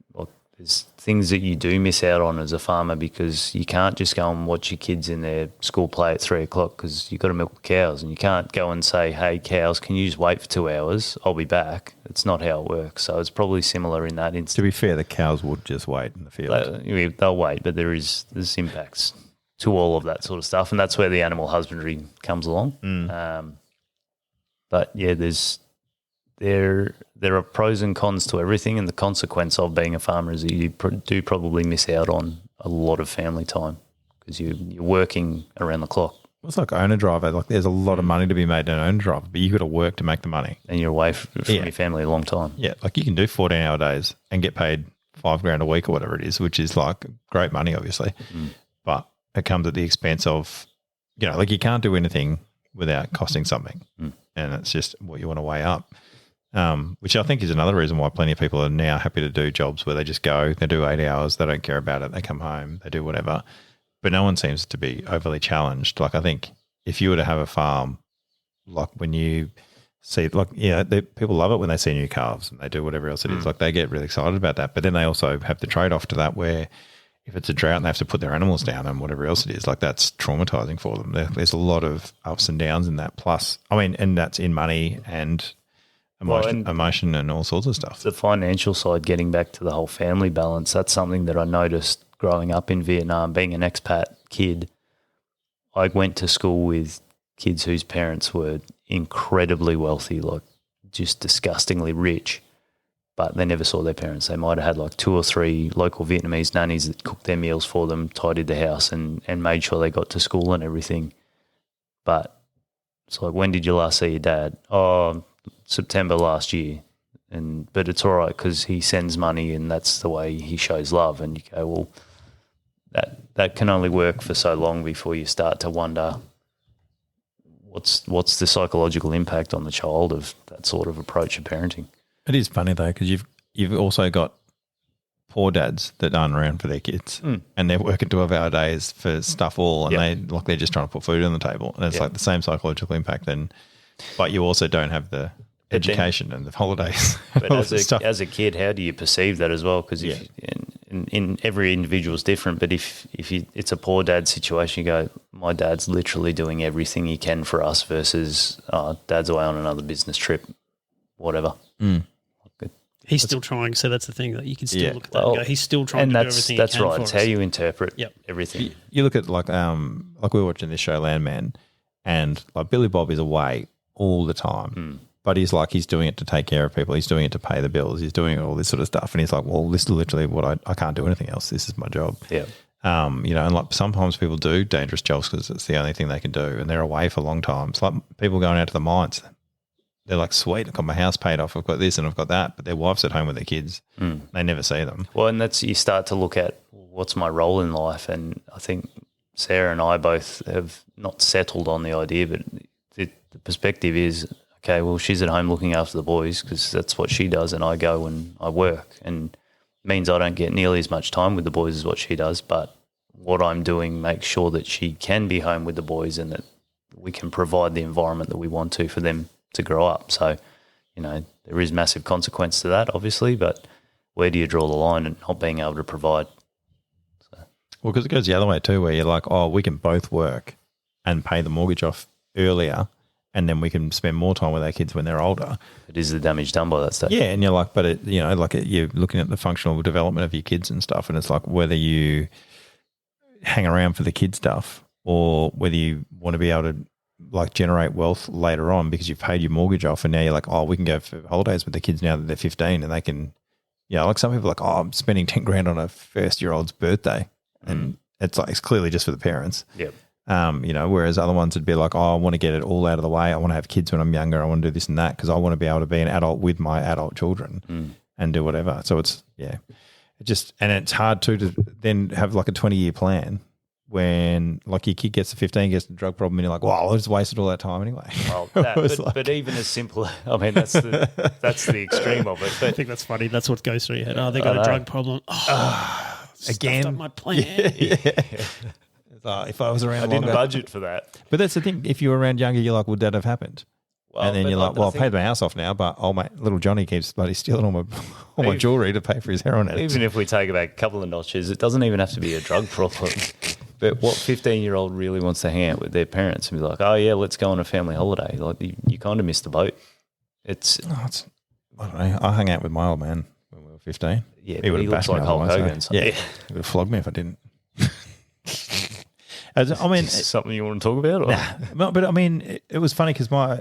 there's things that you do miss out on as a farmer, because you can't just go and watch your kids in their school play at 3 o'clock because you've got to milk the cows, and you can't go and say, hey, cows, can you just wait for 2 hours? I'll be back. It's not how it works. So it's probably similar in that instance. To be fair, the cows would just wait in the field. They'll wait, but there's impacts to all of that sort of stuff, and that's where the animal husbandry comes along. But yeah, there are pros and cons to everything, and the consequence of being a farmer is that you do probably miss out on a lot of family time because you're working around the clock. It's like owner-driver. Like there's a lot of money to be made in an owner-driver, but you've got to work to make the money. And you're away from your family a long time. Yeah, like you can do 14-hour days and get paid $5,000 a week or whatever it is, which is like great money, obviously. But it comes at the expense of, like you can't do anything without costing something. And it's just what you want to weigh up. Which I think is another reason why plenty of people are now happy to do jobs where they just go, they do 8 hours, they don't care about it, they come home, they do whatever. But no one seems to be overly challenged. Like I think if you were to have a farm, like when you see, people love it when they see new calves and they do whatever else it is. Like they get really excited about that. But then they also have the trade-off to that where if it's a drought and they have to put their animals down and whatever else it is, like that's traumatizing for them. There's a lot of ups and downs in that. Plus, and that's in money and emotion and all sorts of stuff. The financial side, getting back to the whole family balance, that's something that I noticed growing up in Vietnam, being an expat kid. I went to school with kids whose parents were incredibly wealthy, like just disgustingly rich, but they never saw their parents. They might have had like 2 or 3 local Vietnamese nannies that cooked their meals for them, tidied the house and made sure they got to school and everything. But it's like, when did you last see your dad? Oh, September last year. But it's all right because he sends money and that's the way he shows love. And you go, well, that can only work for so long before you start to wonder what's the psychological impact on the child of that sort of approach of parenting. It is funny though, because you've also got poor dads that aren't around for their kids, and they're working 12-hour days for stuff all, and they're just trying to put food on the table, and it's like the same psychological impact. But you also don't have the education and the holidays. But as a kid, how do you perceive that as well? Because in every individual is different. But if it's a poor dad situation, you go, my dad's literally doing everything he can for us, versus dad's away on another business trip, whatever. He's still trying, so that's the thing, that you can still look at that and go, he's still trying to do everything that's he can right. for It's us. how you interpret everything. You look at like we were watching this show Landman, and like Billy Bob is away all the time. But he's doing it to take care of people. He's doing it to pay the bills. He's doing all this sort of stuff. And he's like, well, this is literally what I can't do anything else. This is my job. Yeah. And like sometimes people do dangerous jobs because it's the only thing they can do, and they're away for long times. Like people going out to the mines. They're like, sweet, I've got my house paid off. I've got this and I've got that. But their wife's at home with their kids. They never see them. Well, and you start to look at what's my role in life. And I think Sarah and I both have not settled on the idea, but the perspective is, okay, well, she's at home looking after the boys because that's what she does, and I go and I work, and it means I don't get nearly as much time with the boys as what she does, but what I'm doing makes sure that she can be home with the boys and that we can provide the environment that we want to for them to grow up. So, there is massive consequence to that, obviously, but where do you draw the line and not being able to provide? Well, because it goes the other way too, where you're like, oh, we can both work and pay the mortgage off earlier, and then we can spend more time with our kids when they're older. It is the damage done by that stage. Yeah, and you're like, but you're looking at the functional development of your kids and stuff, and it's like whether you hang around for the kid stuff or whether you want to be able to like generate wealth later on because you've paid your mortgage off, and now you're like, oh, we can go for holidays with the kids now that they're 15, and they can, like some people are like, oh, I'm spending 10 grand on a first-year-old's birthday, and it's like it's clearly just for the parents. Yep. Whereas other ones would be like, oh, I want to get it all out of the way. I want to have kids when I'm younger. I want to do this and that because I want to be able to be an adult with my adult children and do whatever. So it's, and it's hard to then have like a 20-year plan when like your kid gets to 15, gets a drug problem, and you're like, well, I just wasted all that time anyway. Well, but even as simple, I mean, that's the extreme of it. But I think that's funny. That's what goes through your head. Oh, they got a drug problem. Again, up my plan. If I was around I longer. didn't budget for that. But that's the thing. If you were around younger, you're like, would that have happened? Well, and then you're like, well, I've paid my house off now, but little Johnny keeps bloody stealing all my jewellery to pay for his heroin addicts. Even if we take it back a couple of notches, it doesn't even have to be a drug problem. But what 15-year-old really wants to hang out with their parents and be like, oh, yeah, let's go on a family holiday? Like, you kind of missed the boat. I don't know. I hung out with my old man when we were 15. Yeah, he would he have looks bashed me like Hulk otherwise, Hogan. so. Yeah, he would have flogged me if I didn't. I mean, something you want to talk about? Nah, but I mean, it was funny because my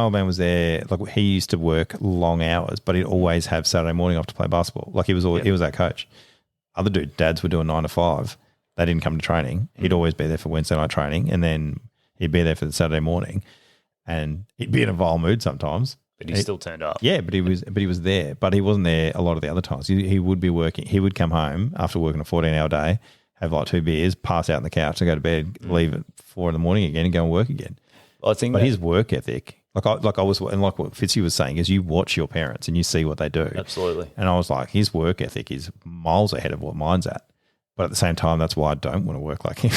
old man was there. Like he used to work long hours, but he'd always have Saturday morning off to play basketball. Like he was that coach. Other dads were doing 9 to 5. They didn't come to training. He'd always be there for Wednesday night training, and then he'd be there for the Saturday morning, and he'd be in a vile mood sometimes. But he still turned up. Yeah, but he was there. But he wasn't there a lot of the other times. He would be working. He would come home after working a 14-hour day, have like 2 beers, pass out on the couch, and go to bed, leave at 4 in the morning again, and go and work again. But his work ethic, like what Fitzy was saying, is you watch your parents and you see what they do. Absolutely. And I was like, his work ethic is miles ahead of what mine's at. But at the same time, that's why I don't want to work like him.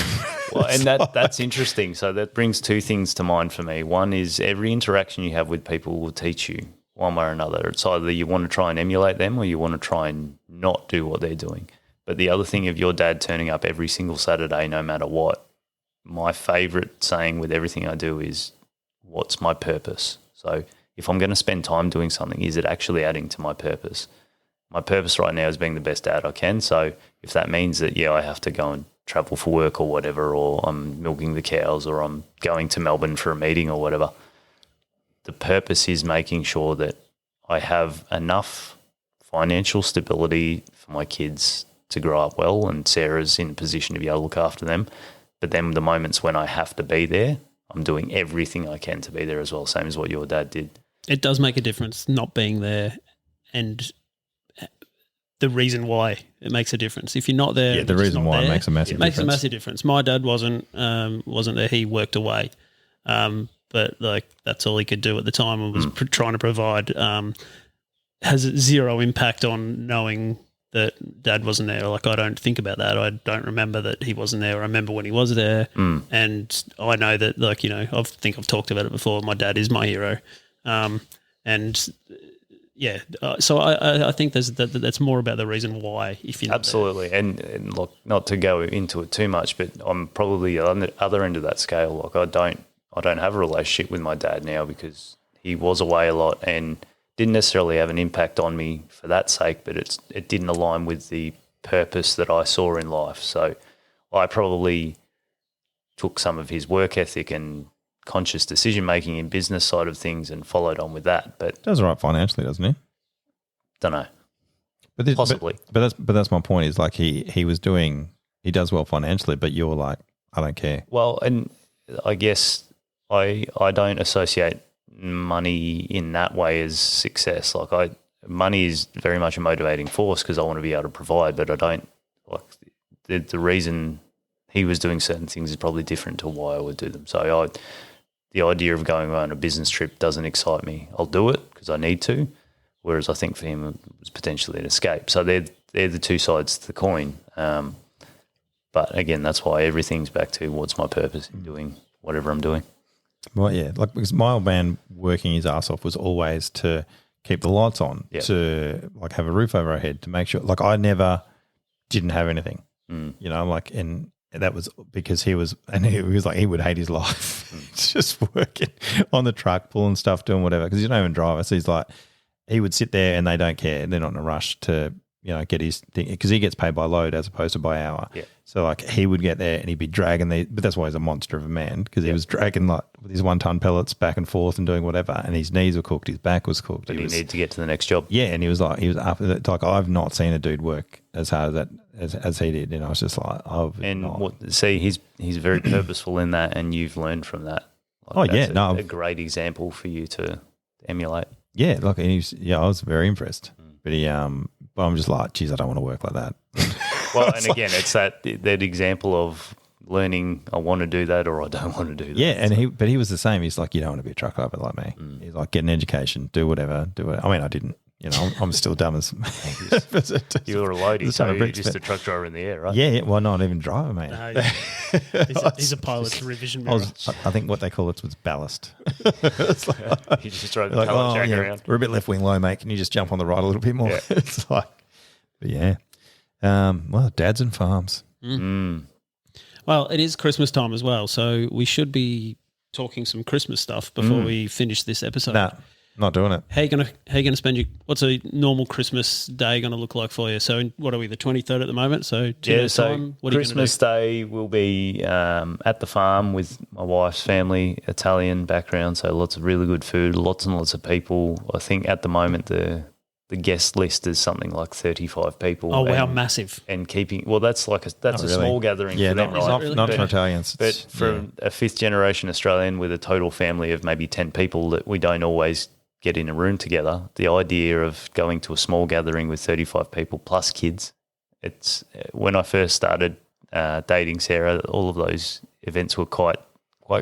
Well, and that's interesting. So that brings 2 things to mind for me. One is every interaction you have with people will teach you one way or another. It's either you want to try and emulate them or you want to try and not do what they're doing. But the other thing of your dad turning up every single Saturday, no matter what, my favourite saying with everything I do is, what's my purpose? So if I'm going to spend time doing something, is it actually adding to my purpose? My purpose right now is being the best dad I can. So if that means that, I have to go and travel for work or whatever, or I'm milking the cows, or I'm going to Melbourne for a meeting or whatever, the purpose is making sure that I have enough financial stability for my kids to grow up well, and Sarah's in a position to be able to look after them. But then the moments when I have to be there, I'm doing everything I can to be there as well, same as what your dad did. It does make a difference not being there, and the reason why it makes a difference. If you're not there, Yeah, the reason why it makes a massive difference. It makes a massive difference. My dad wasn't there. He worked away, but like that's all he could do at the time and was trying to provide. Has zero impact on knowing that Dad wasn't there. Like I don't think about that. I don't remember that he wasn't there. I remember when he was there, and I know that like I think I've talked about it before. My dad is my hero, and. Yeah, so I think that's more about the reason why. If you're absolutely, and look, not to go into it too much, but I'm probably on the other end of that scale. Like I don't have a relationship with my dad now because he was away a lot and didn't necessarily have an impact on me for that sake, but it didn't align with the purpose that I saw in life. So I probably took some of his work ethic and conscious decision making in business side of things and followed on with that. But does all right financially, doesn't he? Don't know. But possibly. But that's my point. Is like he does well financially, but you're like, I don't care. Well, and I guess I don't associate money in that way as success. Like money is very much a motivating force because I want to be able to provide, but I don't like the reason he was doing certain things is probably different to why I would do them. So the idea of going on a business trip doesn't excite me. I'll do it because I need to, whereas I think for him it was potentially an escape. So they're the two sides to the coin. But again, that's why everything's back to what's my purpose in doing whatever I'm doing. Well, yeah, like because my old man working his ass off was always to keep the lights on, to like have a roof over our head, to make sure. Like I never didn't have anything, like and. That was because he was like, he would hate his life. Just working on the truck, pulling stuff, doing whatever, because he's not even a driver. So he's like, he would sit there and they don't care. They're not in a rush to, get his thing because he gets paid by load as opposed to by hour. Yeah. So like he would get there and he'd be dragging but that's why he's a monster of a man because he was dragging like with his 1-ton pellets back and forth and doing whatever, and his knees were cooked, his back was cooked. But he needed to get to the next job. Yeah, and he was up. Like I've not seen a dude work as hard as he did. I was just like, he's very purposeful in that, and you've learned from that. Like a great example for you to emulate. Yeah, like I was very impressed. But but I'm just like, geez, I don't want to work like that. Well, and again, it's that example of learning. I want to do that, or I don't want to do that. Yeah, and he was the same. He's like, you don't want to be a truck driver like me. He's like, get an education, do whatever, do it. I mean, I didn't. I'm still dumb as. You were a loadie, so you're just a truck driver in the air, right? Yeah, well, not even driver, mate. No, he's a pilot's revision mirror. I think what they call it was ballast. It's like, you just drove the pallet jack around. We're a bit left wing low, mate. Can you just jump on the right a little bit more? Yeah. It's like, but yeah. Well, dads and farms. Well, it is Christmas time as well, so we should be talking some Christmas stuff before we finish this episode. Nah. Not doing it. How you gonna spend what's a normal Christmas day going to look like for you? So what are we, the 23rd at the moment? So time. What Christmas Day will be at the farm with my wife's family, Italian background, so lots of really good food, lots and lots of people. I think at the moment the guest list is something like 35 people. Oh wow, massive! And that's a small gathering for them, right? Not for Italians. But for a fifth generation Australian with a total family of maybe 10 people that we don't always get in a room together, the idea of going to a small gathering with 35 people plus kids, it's when I first started dating Sarah, all of those events were quite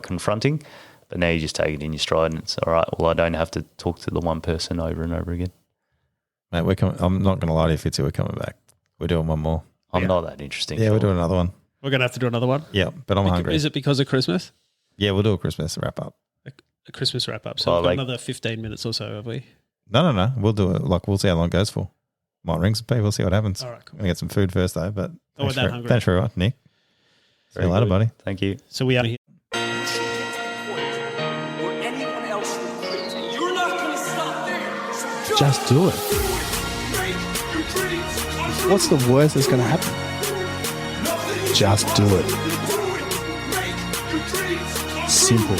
confronting, but now you just take it in your stride and it's all right, well, I don't have to talk to the one person over and over again. Mate, I'm not going to lie to you, Fitzy, we're coming back. We're doing one more. I'm not that interesting. Yeah, we're doing another one. We're going to have to do another one? Yeah, but I'm hungry. Is it because of Christmas? Yeah, we'll do a Christmas wrap-up. A Christmas wrap-up. So we've got another 15 minutes or so, have we? No. We'll do it. Like, we'll see how long it goes for. Might ring some people, see what happens. All right, cool. I'm going to get some food first, though. But we're that hungry. Thanks very much, Nick. See you later, buddy. Thank you. So we are here. Just do it. What's the worst that's going to happen? Just do it. Simple.